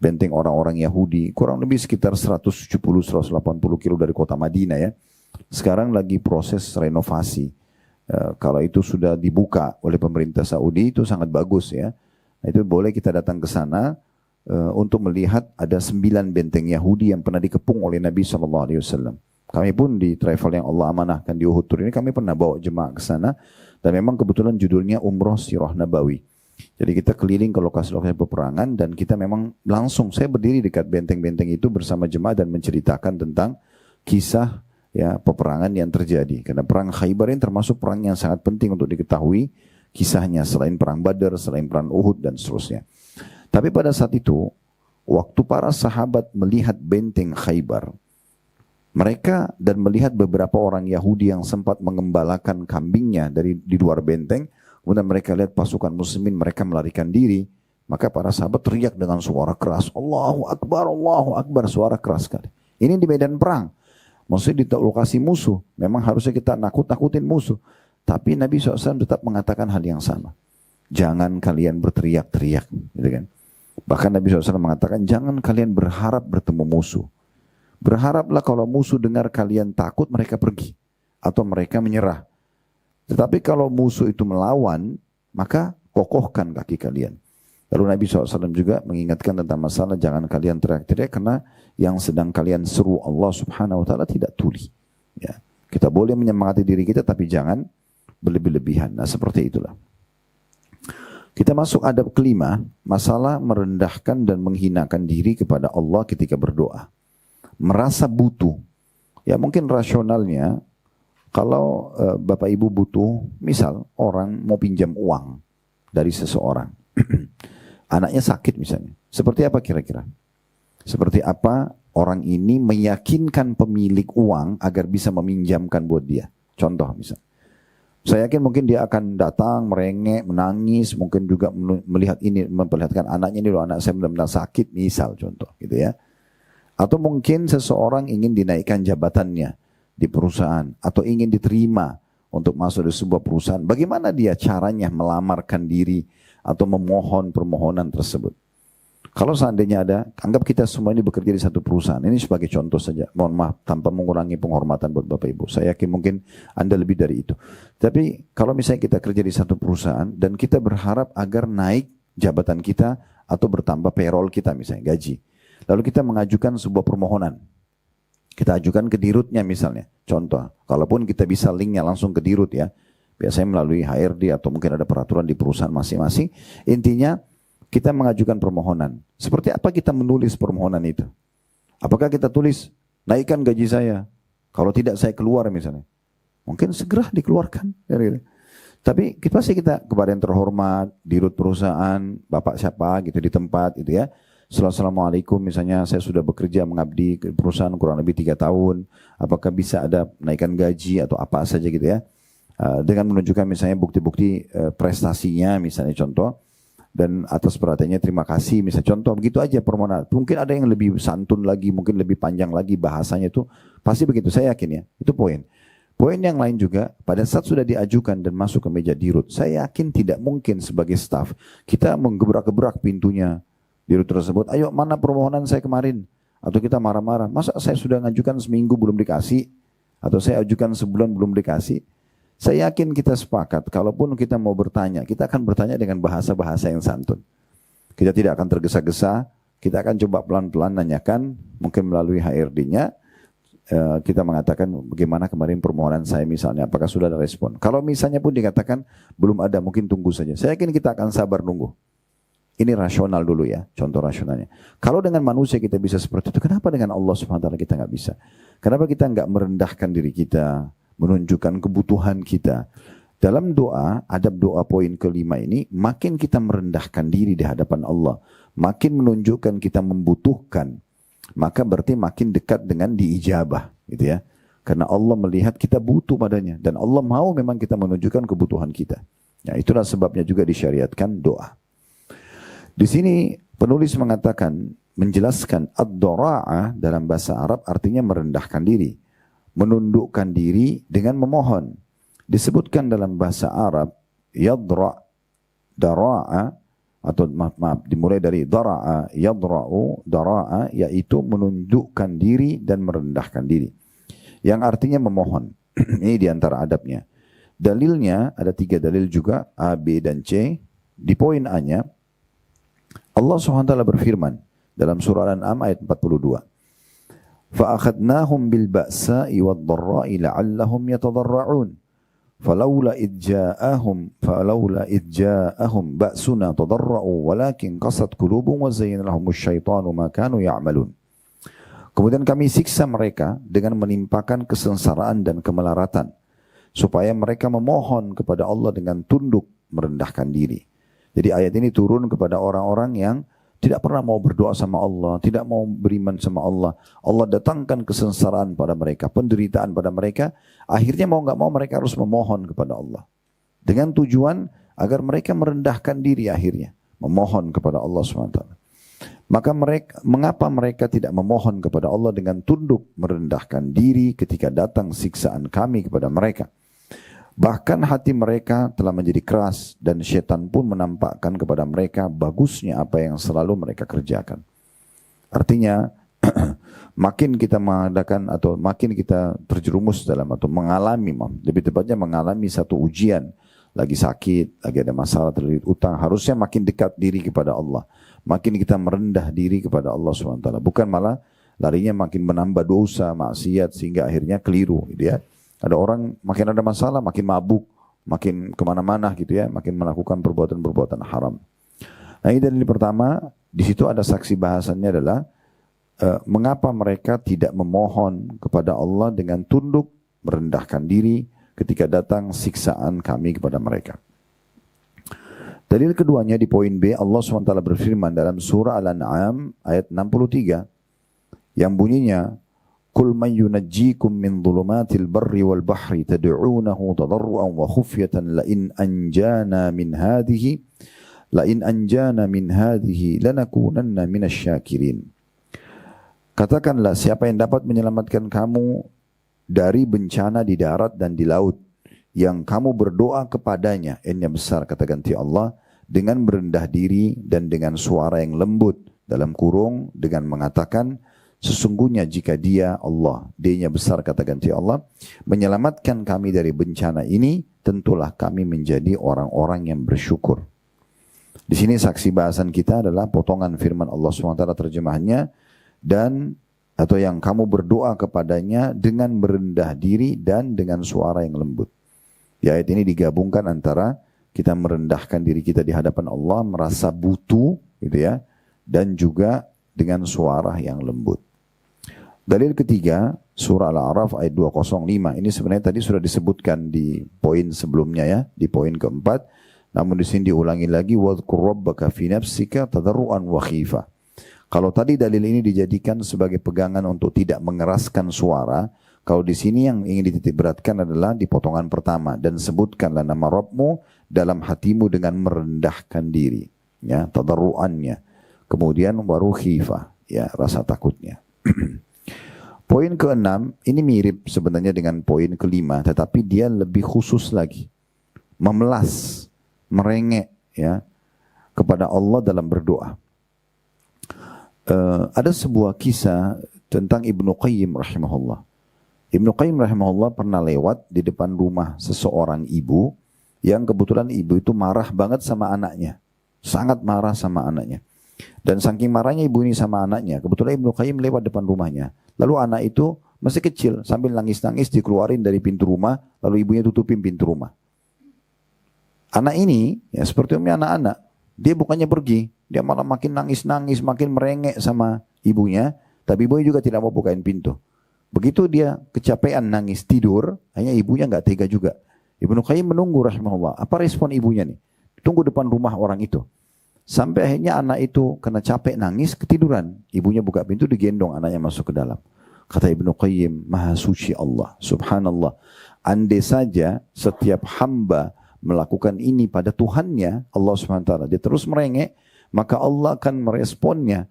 benteng orang-orang Yahudi, kurang lebih sekitar 170-180 kilo dari kota Madinah ya. Sekarang lagi proses renovasi. Kalau itu sudah dibuka oleh pemerintah Saudi itu sangat bagus ya. Nah, itu boleh kita datang ke sana untuk melihat ada 9 benteng Yahudi yang pernah dikepung oleh Nabi SAW. Kami pun di travel yang Allah amanahkan di Uhud Tour ini kami pernah bawa jemaah ke sana dan memang kebetulan judulnya Umroh Sirah Nabawi. Jadi kita keliling ke lokasi-lokasi peperangan dan kita memang langsung saya berdiri dekat benteng-benteng itu bersama jemaah dan menceritakan tentang kisah ya peperangan yang terjadi. Karena perang Khaybar ini termasuk perang yang sangat penting untuk diketahui kisahnya selain perang Badar, selain perang Uhud dan seterusnya. Tapi pada saat itu, waktu para sahabat melihat benteng Khaybar, mereka dan melihat beberapa orang Yahudi yang sempat mengembalakan kambingnya di luar benteng, kemudian mereka lihat pasukan muslimin, mereka melarikan diri, maka para sahabat teriak dengan suara keras, Allahu Akbar, suara keras sekali. Ini di medan perang. Maksudnya di lokasi musuh, memang harusnya kita nakut-nakutin musuh. Tapi Nabi SAW tetap mengatakan hal yang sama. Jangan kalian berteriak-teriak. Gitu kan? Bahkan Nabi SAW mengatakan, jangan kalian berharap bertemu musuh. Berharaplah kalau musuh dengar kalian takut, mereka pergi. Atau mereka menyerah. Tetapi kalau musuh itu melawan, maka kokohkan kaki kalian. Lalu Nabi SAW juga mengingatkan tentang masalah jangan kalian teriak-teriak karena yang sedang kalian seru Allah Subhanahu Wa Taala tidak tuli. Ya. Kita boleh menyemangati diri kita tapi jangan berlebih-lebihan. Nah seperti itulah. Kita masuk adab kelima, masalah merendahkan dan menghinakan diri kepada Allah ketika berdoa. Merasa butuh. Ya mungkin rasionalnya kalau Bapak Ibu butuh, misal orang mau pinjam uang dari seseorang. Anaknya sakit misalnya. Seperti apa kira-kira? Seperti apa orang ini meyakinkan pemilik uang agar bisa meminjamkan buat dia? Contoh misal. Saya yakin mungkin dia akan datang, merengek, menangis, mungkin juga melihat ini, memperlihatkan anaknya ini loh, anak saya benar-benar sakit, misal contoh gitu ya. Atau mungkin seseorang ingin dinaikkan jabatannya di perusahaan atau ingin diterima untuk masuk di sebuah perusahaan. Bagaimana dia caranya melamarkan diri atau memohon permohonan tersebut? Kalau seandainya ada, anggap kita semua ini bekerja di satu perusahaan. Ini sebagai contoh saja. Mohon maaf, tanpa mengurangi penghormatan buat Bapak Ibu. Saya yakin mungkin Anda lebih dari itu. Tapi kalau misalnya kita kerja di satu perusahaan dan kita berharap agar naik jabatan kita atau bertambah payroll kita misalnya, gaji. Lalu kita mengajukan sebuah permohonan. Kita ajukan ke dirutnya misalnya. Contoh, kalaupun kita bisa linknya langsung ke dirut ya. Biasanya melalui HRD atau mungkin ada peraturan di perusahaan masing-masing. Intinya kita mengajukan permohonan. Seperti apa kita menulis permohonan itu? Apakah kita tulis, naikkan gaji saya. Kalau tidak saya keluar misalnya. Mungkin segera dikeluarkan. Tapi pasti kita kepada yang terhormat, dirut perusahaan, bapak siapa gitu di tempat gitu ya. Assalamualaikum misalnya saya sudah bekerja mengabdi ke perusahaan kurang lebih 3 tahun. Apakah bisa ada naikkan gaji atau apa saja gitu ya. Dengan menunjukkan misalnya bukti-bukti prestasinya misalnya contoh. Dan atas perhatiannya terima kasih misalnya contoh begitu aja permohonan. Mungkin ada yang lebih santun lagi, mungkin lebih panjang lagi bahasanya itu. Pasti begitu saya yakin ya. Itu poin. Poin yang lain juga pada saat sudah diajukan dan masuk ke meja dirut. Saya yakin tidak mungkin sebagai staf kita menggebrak-gebrak pintunya dirut tersebut. Ayo mana permohonan saya kemarin? Atau kita marah-marah. Masa saya sudah ngajukan seminggu belum dikasih? Atau saya ajukan sebulan belum dikasih? Saya yakin kita sepakat, kalaupun kita mau bertanya, kita akan bertanya dengan bahasa-bahasa yang santun. Kita tidak akan tergesa-gesa, kita akan coba pelan-pelan nanyakan, mungkin melalui HRD-nya, kita mengatakan bagaimana kemarin permohonan saya misalnya, apakah sudah ada respon. Kalau misalnya pun dikatakan belum ada, mungkin tunggu saja. Saya yakin kita akan sabar nunggu. Ini rasional dulu ya, contoh rasionalnya. Kalau dengan manusia kita bisa seperti itu, kenapa dengan Allah SWT kita nggak bisa? Kenapa kita nggak merendahkan diri kita? Menunjukkan kebutuhan kita. Dalam doa, adab doa poin kelima ini, makin kita merendahkan diri di hadapan Allah, makin menunjukkan kita membutuhkan, maka berarti makin dekat dengan diijabah, gitu ya. Karena Allah melihat kita butuh padanya. Dan Allah mau memang kita menunjukkan kebutuhan kita. Ya, itulah sebabnya juga disyariatkan doa. Di sini penulis mengatakan, menjelaskan ad-dora'ah dalam bahasa Arab artinya merendahkan diri. Menundukkan diri dengan memohon. Disebutkan dalam bahasa Arab, yadra' dara'a, atau maaf, dimulai dari dara'a, yadra'u, dara'a, yaitu menundukkan diri dan merendahkan diri. Yang artinya memohon. Ini diantara adabnya. Dalilnya, ada 3 dalil juga, A, B, dan C. Di poin A-nya, Allah SWT berfirman dalam surah Al-An'am ayat 42. فَأَخَذْنَاهُمْ بِالْبَأْسَاءِ وَالضَّرَّاءِ لَعَلَّهُمْ يَتَضَرَّعُونَ فَلَوْلَا إِذْ جَاءَهُمْ بَأْسُنَا تَضَرَّعُوا وَلَكِنْ قَسَتْ قُلُوبُهُمْ وَزَيَّنَ لَهُمُ الشَّيْطَانُ مَا كَانُوا يَعْمَلُونَ. Kemudian kami siksa mereka dengan menimpakan kesengsaraan dan kemelaratan, supaya mereka memohon kepada Allah dengan tunduk merendahkan diri. Jadi ayat ini turun kepada orang-orang yang tidak pernah mau berdoa sama Allah, tidak mau beriman sama Allah. Allah datangkan kesengsaraan pada mereka, penderitaan pada mereka. Akhirnya mau nggak mau mereka harus memohon kepada Allah. Dengan tujuan agar mereka merendahkan diri akhirnya. Memohon kepada Allah SWT. Maka mengapa mereka tidak memohon kepada Allah dengan tunduk merendahkan diri ketika datang siksaan kami kepada mereka? Bahkan hati mereka telah menjadi keras dan syaitan pun menampakkan kepada mereka bagusnya apa yang selalu mereka kerjakan. Artinya makin kita mengadakan atau makin kita terjerumus dalam atau mengalami, lebih tepatnya mengalami satu ujian, lagi sakit, lagi ada masalah terlilit utang, harusnya makin dekat diri kepada Allah. Makin kita merendah diri kepada Allah SWT. Bukan malah larinya makin menambah dosa, maksiat sehingga akhirnya keliru gitu ya. Ada orang makin ada masalah, makin mabuk, makin kemana-mana gitu ya, makin melakukan perbuatan-perbuatan haram. Nah ini dalil pertama, di situ ada saksi bahasannya adalah mengapa mereka tidak memohon kepada Allah dengan tunduk, merendahkan diri ketika datang siksaan kami kepada mereka. Dalil keduanya di poin B, Allah SWT berfirman dalam surah Al-An'am ayat 63 yang bunyinya, قُلْ مَنْ يُنَجِّيكُمْ مِنْ ظُلُمَاتِ الْبَرِّ وَالْبَحْرِ تَدْعُونَهُ تَضَرُّعًا وَخُفْيَةً لَإِنْ أَنْجَانَا مِنْ هَذِهِ لَنَكُونَنَّ مِنَ الشَّاكِرِينَ. Katakanlah, siapa yang dapat menyelamatkan kamu dari bencana di darat dan di laut, yang kamu berdoa kepadanya, N-nya besar kata ganti Allah, dengan merendah diri dan dengan suara yang lembut, dalam kurung dengan mengatakan, sesungguhnya jika dia Allah, D-nya besar kata ganti Allah, menyelamatkan kami dari bencana ini, tentulah kami menjadi orang-orang yang bersyukur. Di sini saksi bahasan kita adalah potongan firman Allah SWT terjemahannya, dan atau yang kamu berdoa kepadanya dengan merendah diri dan dengan suara yang lembut. Di ayat ini digabungkan antara kita merendahkan diri kita di hadapan Allah, merasa butuh gitu ya, dan juga dengan suara yang lembut. Dalil ketiga, surah Al-A'raf ayat 205. Ini sebenarnya tadi sudah disebutkan di poin sebelumnya ya, di poin keempat. Namun di sini diulangi lagi, وَذْكُرْ رَبَّكَ فِي نَفْسِكَ تَضَرُّعًا وَخِيفًا. Kalau tadi dalil ini dijadikan sebagai pegangan untuk tidak mengeraskan suara, kalau di sini yang ingin dititik beratkan adalah di potongan pertama, dan sebutkanlah nama Rabbmu dalam hatimu dengan merendahkan diri, ya, tadarruannya. Kemudian waru khifah, ya, rasa takutnya. Poin keenam, ini mirip sebenarnya dengan poin kelima, tetapi dia lebih khusus lagi. Memelas, merengek ya, kepada Allah dalam berdoa. Ada sebuah kisah tentang Ibnu Qayyim rahimahullah. Ibnu Qayyim rahimahullah pernah lewat di depan rumah seseorang ibu, yang kebetulan ibu itu marah banget sama anaknya. Sangat marah sama anaknya. Dan saking marahnya ibu ini sama anaknya, kebetulan Ibnu Qayyim lewat depan rumahnya. Lalu anak itu masih kecil, sambil nangis-nangis dikeluarin dari pintu rumah, lalu ibunya tutupin pintu rumah. Anak ini, ya seperti anak-anak, dia bukannya pergi, dia malah makin nangis-nangis, makin merengek sama ibunya, tapi ibunya juga tidak mau bukain pintu. Begitu dia kecapean nangis tidur, hanya ibunya nggak tega juga. Ibnu Qayyim menunggu rahimahullah, apa respon ibunya nih? Tunggu depan rumah orang itu. Sampai akhirnya anak itu kena capek nangis, ketiduran. Ibunya buka pintu, digendong anaknya masuk ke dalam. Kata Ibnu Qayyim, maha suci Allah, subhanallah. Andai saja setiap hamba melakukan ini pada Tuhannya, Allah SWT, dia terus merengek, maka Allah akan meresponnya.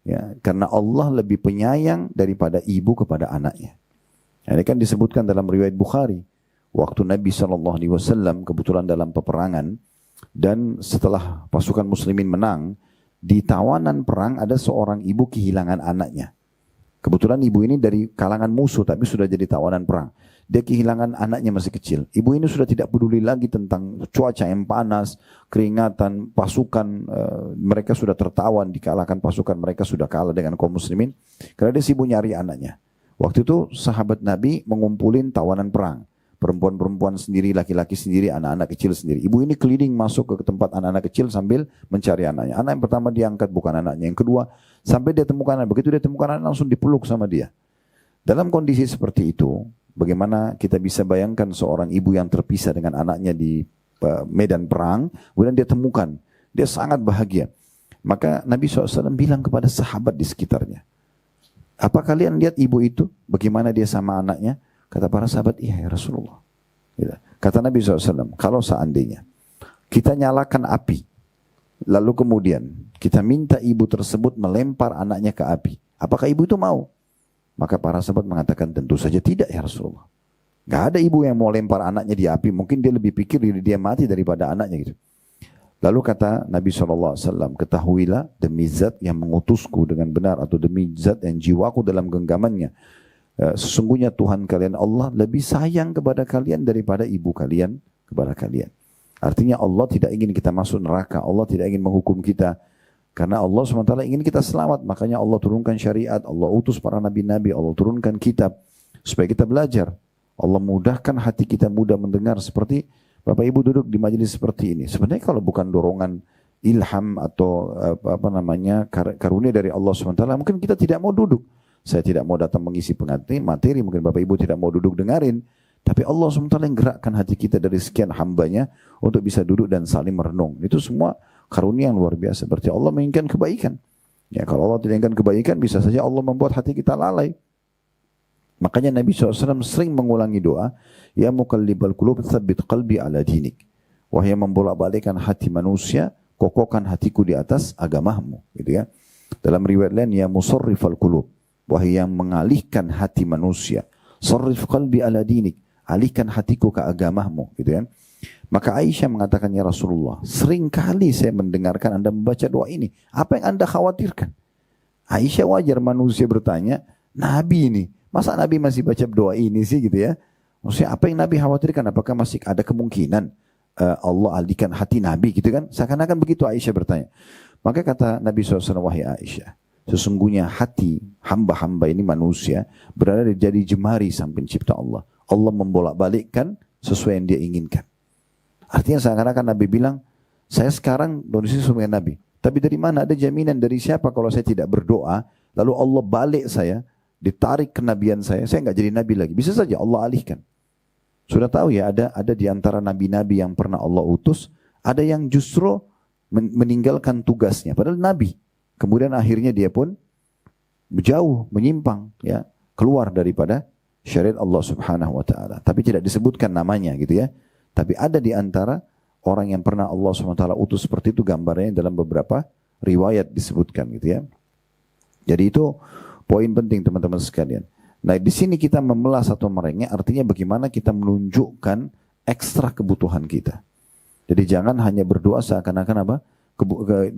Ya, karena Allah lebih penyayang daripada ibu kepada anaknya. Ini kan disebutkan dalam riwayat Bukhari. Waktu Nabi SAW kebetulan dalam peperangan, dan setelah pasukan muslimin menang, di tawanan perang ada seorang ibu kehilangan anaknya. Kebetulan ibu ini dari kalangan musuh tapi sudah jadi tawanan perang. Dia kehilangan anaknya masih kecil. Ibu ini sudah tidak peduli lagi tentang cuaca yang panas, keringatan, pasukan mereka sudah tertawan, dikalahkan pasukan mereka sudah kalah dengan kaum muslimin. Karena dia sibuk nyari anaknya. Waktu itu sahabat Nabi mengumpulin tawanan perang. Perempuan-perempuan sendiri, laki-laki sendiri, anak-anak kecil sendiri. Ibu ini keliling masuk ke tempat anak-anak kecil sambil mencari anaknya. Anak yang pertama diangkat bukan anaknya. Yang kedua, sampai dia temukan anak. Begitu dia temukan anak, langsung dipeluk sama dia. Dalam kondisi seperti itu, bagaimana kita bisa bayangkan seorang ibu yang terpisah dengan anaknya di medan perang, kemudian dia temukan. Dia sangat bahagia. Maka Nabi SAW bilang kepada sahabat di sekitarnya, apa kalian lihat ibu itu? Bagaimana dia sama anaknya? Kata para sahabat, iya ya Rasulullah. Kata Nabi SAW, kalau seandainya kita nyalakan api, lalu kemudian kita minta ibu tersebut melempar anaknya ke api, apakah ibu itu mau? Maka para sahabat mengatakan, tentu saja tidak ya Rasulullah. Gak ada ibu yang mau lempar anaknya di api, mungkin dia lebih pikir diri dia mati daripada anaknya gitu. Lalu kata Nabi SAW, ketahuilah demi zat yang mengutusku dengan benar, atau demi zat yang jiwaku dalam genggamannya, sesungguhnya Tuhan kalian Allah lebih sayang kepada kalian daripada ibu kalian kepada kalian. Artinya Allah tidak ingin kita masuk neraka, Allah tidak ingin menghukum kita. Karena Allah SWT ingin kita selamat, makanya Allah turunkan syariat, Allah utus para nabi-nabi, Allah turunkan kitab, supaya kita belajar. Allah mudahkan hati kita mudah mendengar, seperti Bapak Ibu duduk di majelis seperti ini. Sebenarnya kalau bukan dorongan ilham atau karunia dari Allah SWT, mungkin kita tidak mau duduk. Saya tidak mau datang mengisi materi, mungkin Bapak Ibu tidak mau duduk dengarin. Tapi Allah SWT yang gerakkan hati kita dari sekian hambanya untuk bisa duduk dan saling merenung. Itu semua karunia yang luar biasa. Berarti Allah menginginkan kebaikan. Ya, kalau Allah tidak inginkan kebaikan, bisa saja Allah membuat hati kita lalai. Makanya Nabi SAW sering mengulangi doa, Ya muqallibal qulub tsabbit qalbi ala dinik. Wahai yang membolak-balikkan hati manusia, kokohkan hatiku di atas agamamu. Gitu ya. Dalam riwayat lain, Ya musarrifal qulub. Wahai yang mengalihkan hati manusia, sarrif qalbi ala dinik, alihkan hatiku ke agamamu, gitu kan. Maka Aisyah mengatakan, ya Rasulullah, sering kali saya mendengarkan Anda membaca doa ini, apa yang Anda khawatirkan? Aisyah wajar manusia bertanya, Nabi ini, masa Nabi masih baca doa ini sih gitu ya? Maksudnya apa yang Nabi khawatirkan? Apakah masih ada kemungkinan Allah alihkan hati Nabi gitu kan? Seakan-akan begitu Aisyah bertanya. Maka kata Nabi SAW, wahai Aisyah, sesungguhnya hati hamba-hamba ini manusia berada di jadi jemari sang pencipta Allah. Allah membolak-balikkan sesuai yang dia inginkan. Artinya seakan-akan Nabi bilang, saya sekarang kondisi sesuai Nabi. Tapi dari mana? Ada jaminan dari siapa kalau saya tidak berdoa, lalu Allah balik saya, ditarik kenabian saya nggak jadi Nabi lagi. Bisa saja Allah alihkan. Sudah tahu ya, ada di antara Nabi-Nabi yang pernah Allah utus, ada yang justru meninggalkan tugasnya. Padahal Nabi. Kemudian akhirnya dia pun jauh, menyimpang, ya, keluar daripada syariat Allah Subhanahu wa taala. Tapi tidak disebutkan namanya gitu ya. Tapi ada di antara orang yang pernah Allah Subhanahu wa taala utus seperti itu, gambarnya dalam beberapa riwayat disebutkan gitu ya. Jadi itu poin penting teman-teman sekalian. Nah, di sini kita memelas atau merengek, artinya bagaimana kita menunjukkan ekstra kebutuhan kita. Jadi jangan hanya berdoa seakan-akan apa?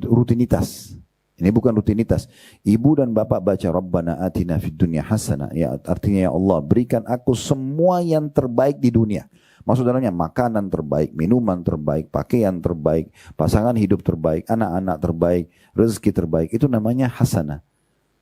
Rutinitas. Ini bukan rutinitas. Ibu dan bapak baca Rabbana atina fid dunya hasanah. Ya, artinya ya Allah, berikan aku semua yang terbaik di dunia. Maksud dalamnya makanan terbaik, minuman terbaik, pakaian terbaik, pasangan hidup terbaik, anak-anak terbaik, rezeki terbaik. Itu namanya hasanah.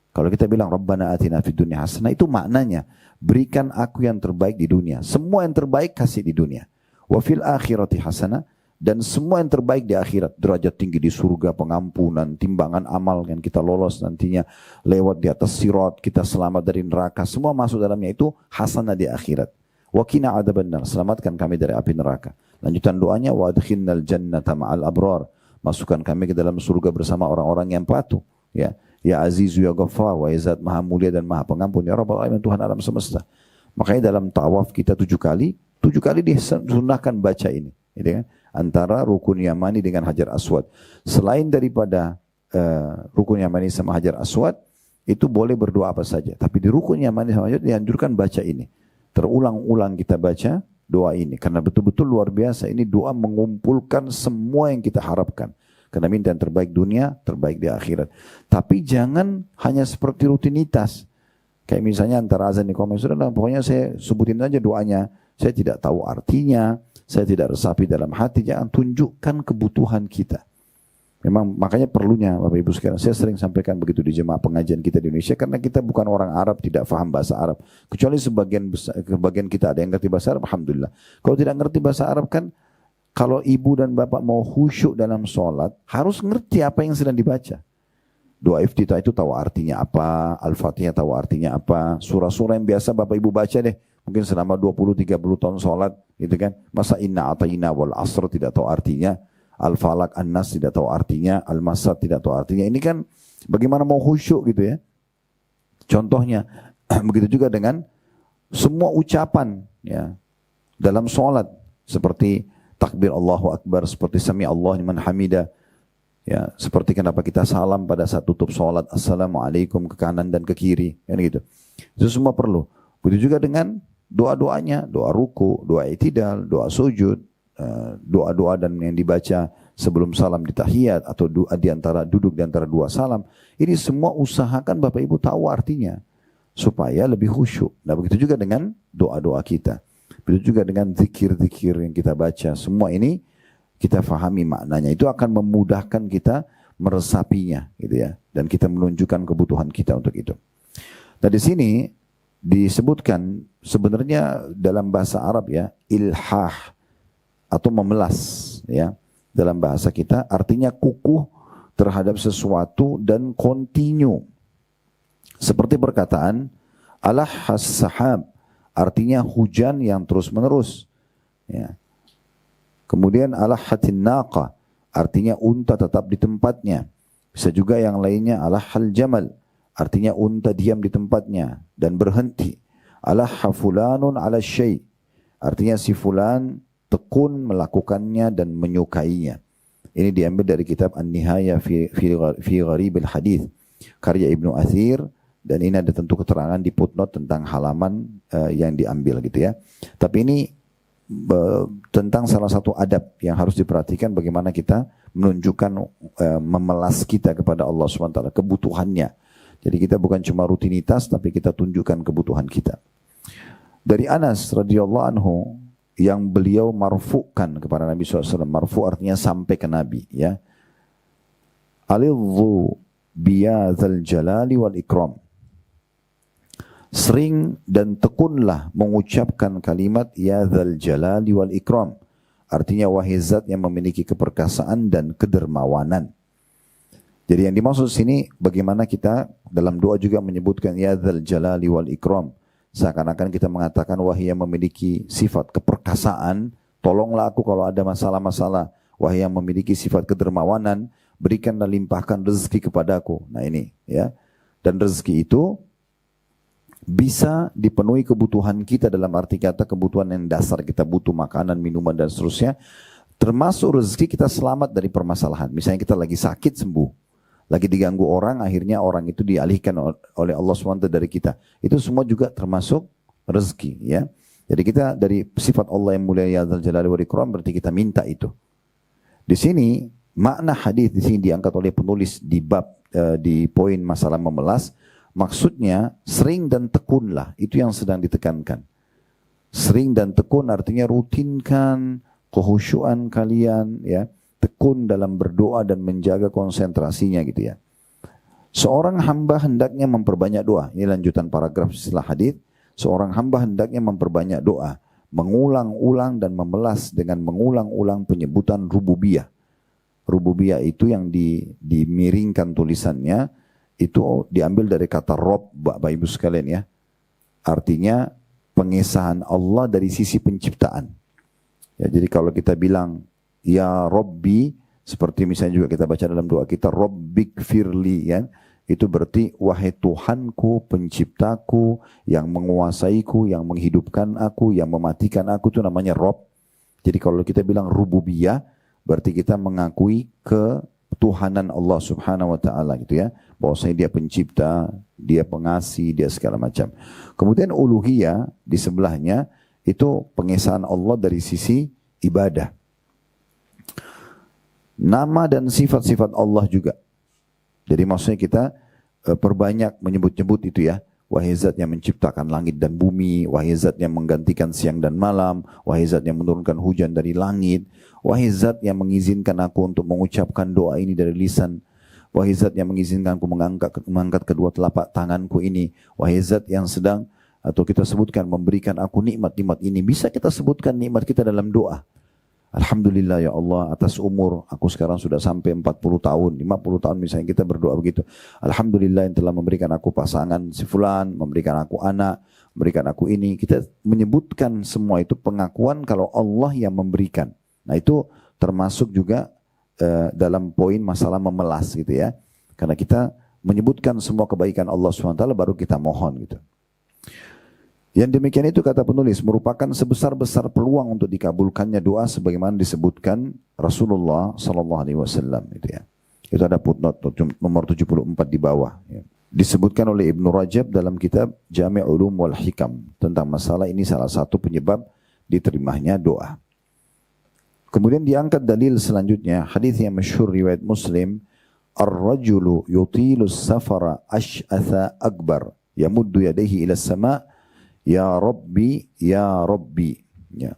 Kalau kita bilang Rabbana atina fid dunya hasanah, itu maknanya berikan aku yang terbaik di dunia. Semua yang terbaik kasih di dunia. Wa fil akhirati hasanah. Dan semua yang terbaik di akhirat, derajat tinggi di surga, pengampunan, timbangan amal yang kita lolos nantinya lewat di atas sirat, kita selamat dari neraka, semua masuk dalamnya, itu hasanah di akhirat. Wa qina adzabannar, selamatkan kami dari api neraka. Lanjutan doanya, wa adkhinnal jannata ma'al abrar, masukkan kami ke dalam surga bersama orang-orang yang patuh. Ya, Ya Azizu ya Ghaffar, wa ya Zat Maha Mulia dan Maha Pengampun, ya Rabbal Alamin, Tuhan alam semesta. Makanya dalam tawaf kita 7 kali disunahkan baca ini, gitu kan? Antara rukun Yamani dengan Hajar Aswad. Selain daripada rukun Yamani sama Hajar Aswad, itu boleh berdoa apa saja. Tapi di rukun Yamani sama Hajar dianjurkan baca ini. Terulang-ulang kita baca doa ini. Karena betul-betul luar biasa. Ini doa mengumpulkan semua yang kita harapkan. Karena minta yang terbaik dunia, terbaik di akhirat. Tapi jangan hanya seperti rutinitas. Kayak misalnya antara azan di komen, sudah pokoknya saya sebutin aja doanya. Saya tidak tahu artinya, saya tidak resapi dalam hati. Jangan tunjukkan kebutuhan kita. Memang makanya perlunya Bapak Ibu sekalian, saya sering sampaikan begitu di jemaah pengajian kita di Indonesia, karena kita bukan orang Arab, tidak faham bahasa Arab. Kecuali sebagian kita ada yang ngerti bahasa Arab, alhamdulillah. Kalau tidak ngerti bahasa Arab kan, kalau ibu dan bapak mau khusyuk dalam sholat, harus ngerti apa yang sedang dibaca. Doa iftitah itu tahu artinya apa, Al-Fatihah tahu artinya apa, surah-surah yang biasa bapak ibu baca deh, mungkin selama 20-30 tahun sholat, gitu kan. Masa inna atayna wal asr tidak tahu artinya, Al-Falaq, An-Nas tidak tahu artinya, Al-Masad tidak tahu artinya. Ini kan bagaimana mau khusyuk gitu ya. Contohnya, begitu juga dengan semua ucapan ya dalam sholat, seperti takbir Allahu Akbar, seperti sami Allahu liman hamida, ya, seperti kenapa kita salam pada saat tutup sholat, assalamualaikum ke kanan dan ke kiri, kan gitu. Itu semua perlu. Begitu juga dengan doa-doanya, doa ruku, doa i'tidal, doa sujud, doa-doa dan yang dibaca sebelum salam di tahiyat, atau doa duduk di antara dua salam. Ini semua usahakan Bapak Ibu tahu artinya supaya lebih khusyuk. Nah, begitu juga dengan doa-doa kita. Begitu juga dengan zikir-zikir yang kita baca. Semua ini kita fahami maknanya. Itu akan memudahkan kita meresapinya, gitu ya. Dan kita menunjukkan kebutuhan kita untuk itu. Nah, di sini disebutkan sebenarnya dalam bahasa Arab ya, ilhah atau memelas ya. Dalam bahasa kita artinya kukuh terhadap sesuatu dan kontinu. Seperti perkataan alahhas sahab, artinya hujan yang terus menerus ya. Kemudian alahhatin naqa, artinya unta tetap di tempatnya. Bisa juga yang lainnya alahhal jamal, artinya unta diam di tempatnya dan berhenti. Alahha fulanun ala syai', artinya si fulan tekun melakukannya dan menyukainya. Ini diambil dari kitab An-Nihaya fi Gharibil Hadith karya Ibnu Athir, dan ini ada tentu keterangan di footnote tentang halaman yang diambil gitu ya. Tapi ini tentang salah satu adab yang harus diperhatikan, bagaimana kita menunjukkan memelas kita kepada Allah SWT, kebutuhannya. Jadi kita bukan cuma rutinitas, tapi kita tunjukkan kebutuhan kita. Dari Anas radhiyallahu anhu, yang beliau marfu'kan kepada Nabi SAW. Marfu' artinya sampai ke Nabi ya. Alidhu biyadzal jalali wal ikram. Sering dan tekunlah mengucapkan kalimat ya dzal jalali wal ikram. Artinya wahai zat yang memiliki keperkasaan dan kedermawanan. Jadi yang dimaksud sini, bagaimana kita dalam doa juga menyebutkan ya dzal jalali wal ikram. Seakan-akan kita mengatakan wahai yang memiliki sifat keperkasaan, tolonglah aku kalau ada masalah-masalah. Wahai yang memiliki sifat kedermawanan, berikan dan limpahkan rezeki kepadaku. Nah ini ya. Dan rezeki itu bisa dipenuhi kebutuhan kita, dalam arti kata kebutuhan yang dasar, kita butuh makanan, minuman dan seterusnya. Termasuk rezeki kita selamat dari permasalahan. Misalnya kita lagi sakit sembuh, lagi diganggu orang, akhirnya orang itu dialihkan oleh Allah SWT dari kita. Itu semua juga termasuk rezeki ya. Jadi kita dari sifat Allah yang mulia ya dzal jalali wal ikram, berarti kita minta itu. Di sini makna hadis di sini diangkat oleh penulis di bab di poin masalah memelas. Maksudnya sering dan tekunlah, itu yang sedang ditekankan. Sering dan tekun artinya rutinkan kehusyuan kalian ya. Tekun dalam berdoa dan menjaga konsentrasinya gitu ya. Seorang hamba hendaknya memperbanyak doa. Ini lanjutan paragraf setelah hadis. Seorang hamba hendaknya memperbanyak doa, mengulang-ulang dan memelas dengan mengulang-ulang penyebutan rububiyah. Rububiyah itu yang dimiringkan tulisannya, itu diambil dari kata Rob, Bapak Ibu sekalian ya. Artinya pengesahan Allah dari sisi penciptaan. Ya, jadi kalau kita bilang ya Rabbi, seperti misalnya juga kita baca dalam doa kita Rabbik firli ya. itu berarti wahai Tuhanku, penciptaku, yang menguasaiku, yang menghidupkan aku, yang mematikan aku, itu namanya Rob. Jadi kalau kita bilang rububiyah, berarti kita mengakui ketuhanan Allah Subhanahu wa taala gitu ya. Bahwasanya dia pencipta, dia pengasih, dia segala macam. Kemudian uluhiyah di sebelahnya itu pengesahan Allah dari sisi ibadah. Nama dan sifat-sifat Allah juga. Jadi maksudnya kita perbanyak menyebut-nyebut itu ya. Wahai zat yang menciptakan langit dan bumi, wahai zat yang menggantikan siang dan malam, wahai zat yang menurunkan hujan dari langit, wahai zat yang mengizinkan aku untuk mengucapkan doa ini dari lisan, wahai zat yang mengizinkan aku mengangkat kedua telapak tanganku ini, wahai zat yang sedang, atau kita sebutkan memberikan aku nikmat-nikmat ini. Bisa kita sebutkan nikmat kita dalam doa. Alhamdulillah ya Allah atas umur, aku sekarang sudah sampai 40 tahun, 50 tahun misalnya kita berdoa begitu. Alhamdulillah yang telah memberikan aku pasangan si fulan, memberikan aku anak, memberikan aku ini. Kita menyebutkan semua itu pengakuan kalau Allah yang memberikan. Nah itu termasuk juga dalam poin masalah memelas gitu ya. Karena kita menyebutkan semua kebaikan Allah SWT baru kita mohon gitu. Yang demikian itu kata penulis merupakan sebesar-besar peluang untuk dikabulkannya doa sebagaimana disebutkan Rasulullah sallallahu alaihi wasallam itu ya. Itu ada footnote nomor 74 di bawah ya. Disebutkan oleh Ibnu Rajab dalam kitab Jami' Ulum wal Hikam tentang masalah ini salah satu penyebab diterimanya doa. Kemudian diangkat dalil selanjutnya hadis yang masyhur riwayat Muslim, ar-rajulu yutilu safara ash'atha akbar yamuddu yadayhi ila sama' ya Rabbi, ya Rabbi. Ya.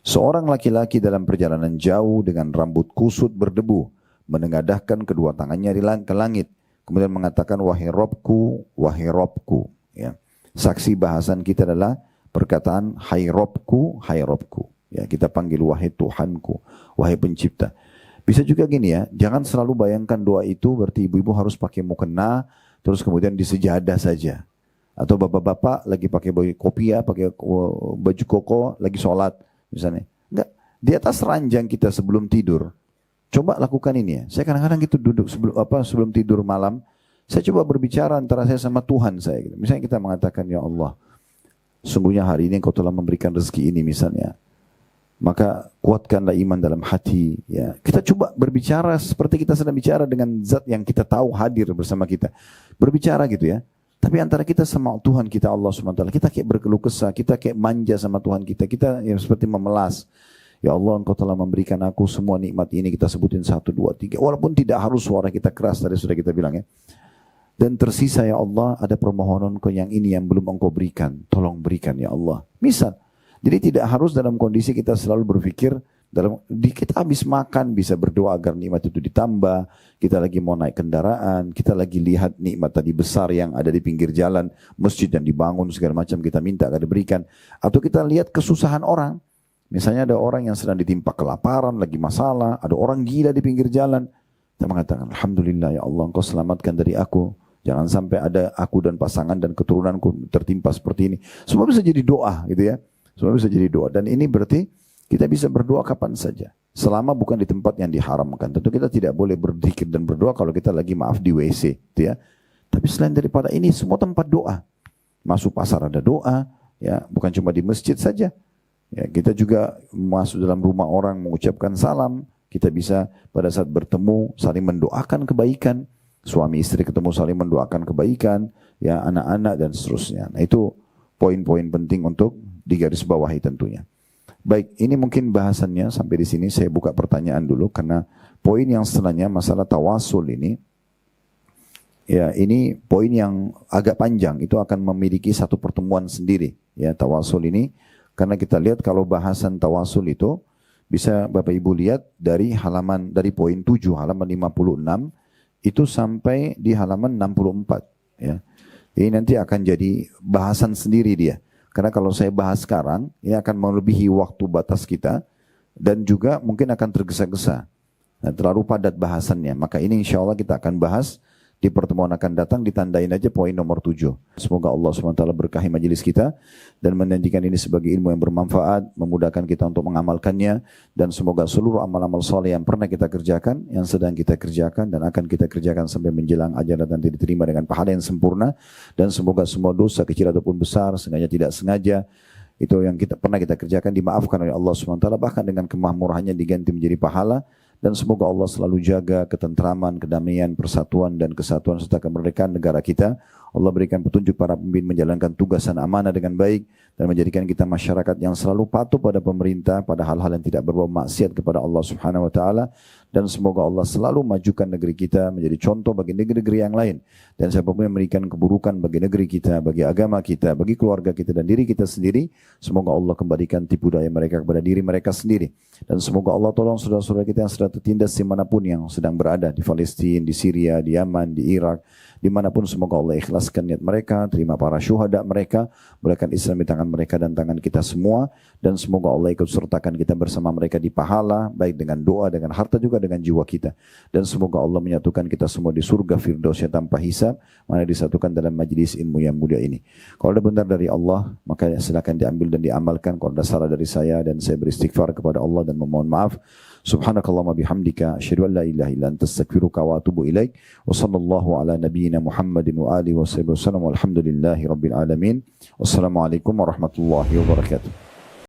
Seorang laki-laki dalam perjalanan jauh dengan rambut kusut berdebu, menengadahkan kedua tangannya ke langit, kemudian mengatakan wahai Robku, wahai Robku. Ya. Saksi bahasan kita adalah perkataan hai Robku, hai Robku. Ya, kita panggil wahai Tuhanku, wahai pencipta. Bisa juga gini ya, jangan selalu bayangkan doa itu berarti ibu-ibu harus pakai mukena, terus kemudian di sejadah saja. Atau bapak-bapak lagi pakai baju kopiah, pakai baju koko, lagi sholat misalnya. Enggak, di atas ranjang kita sebelum tidur. Coba lakukan ini ya. Saya kadang-kadang gitu duduk sebelum tidur malam, saya coba berbicara antara saya sama Tuhan saya. Gitu. Misalnya kita mengatakan, ya Allah, sungguhnya hari ini Engkau telah memberikan rezeki ini misalnya. Maka kuatkanlah iman dalam hati. Ya. Kita coba berbicara seperti kita sedang bicara dengan zat yang kita tahu hadir bersama kita. Berbicara gitu ya. Tapi antara kita sama Tuhan kita Allah SWT, kita kayak berkeluh kesah, kita kayak manja sama Tuhan kita yang seperti memelas. Ya Allah, Engkau telah memberikan aku semua nikmat ini, kita sebutin 1, 2, 3. Walaupun tidak harus suara kita keras, tadi sudah kita bilang ya. Dan tersisa ya Allah, ada permohonan Engkau yang ini yang belum Engkau berikan. Tolong berikan ya Allah. Misal, jadi tidak harus dalam kondisi kita selalu berpikir, kita habis makan bisa berdoa agar nikmat itu ditambah, kita lagi mau naik kendaraan, kita lagi lihat nikmat tadi besar yang ada di pinggir jalan, masjid yang dibangun segala macam kita minta agar diberikan, atau kita lihat kesusahan orang, misalnya ada orang yang sedang ditimpa kelaparan, lagi masalah, ada orang gila di pinggir jalan, kita mengatakan Alhamdulillah ya Allah Engkau selamatkan dari aku, jangan sampai ada aku dan pasangan dan keturunanku tertimpa seperti ini. Semua bisa jadi doa gitu ya, semua bisa jadi doa, dan ini berarti kita bisa berdoa kapan saja. Selama bukan di tempat yang diharamkan. Tentu kita tidak boleh berzikir dan berdoa kalau kita lagi maaf di WC. Gitu ya. Tapi selain daripada ini semua tempat doa. Masuk pasar ada doa. Ya, bukan cuma di masjid saja. Ya, kita juga masuk dalam rumah orang mengucapkan salam. Kita bisa pada saat bertemu saling mendoakan kebaikan. Suami istri ketemu saling mendoakan kebaikan. Ya, anak-anak dan seterusnya. Nah itu poin-poin penting untuk digarisbawahi tentunya. Baik, ini mungkin bahasannya sampai di sini. Saya buka pertanyaan dulu karena poin yang setelahnya masalah tawasul ini, ya ini poin yang agak panjang. Itu akan memiliki satu pertemuan sendiri. Ya tawasul ini, karena kita lihat kalau bahasan tawasul itu bisa Bapak Ibu lihat dari poin 7 halaman 56 itu sampai di halaman 64. Ya, ini nanti akan jadi bahasan sendiri dia. Karena kalau saya bahas sekarang, ini akan melebihi waktu batas kita dan juga mungkin akan tergesa-gesa. Nah, terlalu padat bahasannya. Maka ini insya Allah kita akan bahas di pertemuan akan datang ditandain aja poin nomor 7. Semoga Allah SWT berkahi majelis kita dan menjadikan ini sebagai ilmu yang bermanfaat, memudahkan kita untuk mengamalkannya, dan semoga seluruh amal-amal soleh yang pernah kita kerjakan, yang sedang kita kerjakan dan akan kita kerjakan sampai menjelang ajal nanti diterima dengan pahala yang sempurna, dan semoga semua dosa kecil ataupun besar, sengaja tidak sengaja, itu yang pernah kita kerjakan dimaafkan oleh Allah SWT, bahkan dengan kemahmurahannya diganti menjadi pahala. Dan semoga Allah selalu jaga ketentraman, kedamaian, persatuan dan kesatuan serta kemerdekaan negara kita. Allah berikan petunjuk para pemimpin menjalankan tugas dan amanah dengan baik dan menjadikan kita masyarakat yang selalu patuh pada pemerintah, pada hal-hal yang tidak berbau maksiat kepada Allah Subhanahu wa taala. Dan semoga Allah selalu majukan negeri kita menjadi contoh bagi negeri-negeri yang lain. Dan siapapun yang memberikan keburukan bagi negeri kita, bagi agama kita, bagi keluarga kita dan diri kita sendiri, semoga Allah kembalikan tipu daya mereka kepada diri mereka sendiri. Dan semoga Allah tolong saudara-saudara kita yang sedang tertindas dimanapun yang sedang berada, di Palestina, di Syria, di Yaman, di Irak, dimanapun, semoga Allah ikhlaskan niat mereka, terima para syuhada mereka, mulakan Islam di tangan mereka dan tangan kita semua, dan semoga Allah ikut sertakan kita bersama mereka di pahala, baik dengan doa, dengan harta juga dengan jiwa kita. Dan semoga Allah menyatukan kita semua di surga Firdausnya tanpa hisab, mana disatukan dalam majlis ilmu yang mulia ini. Kalau ada benar dari Allah, maka silakan diambil dan diamalkan. Kalau ada salah dari saya, dan saya beristighfar kepada Allah dan memohon maaf. Subhanakallahumma bihamdika asyhadu an la ilaha illa anta astaghfiruka wa atubu ilaik. Wa sallallahu ala nabiyyina Muhammadin wa alihi wasallam. Walhamdulillahi rabbil alamin. Wassalamualaikum warahmatullahi wabarakatuh.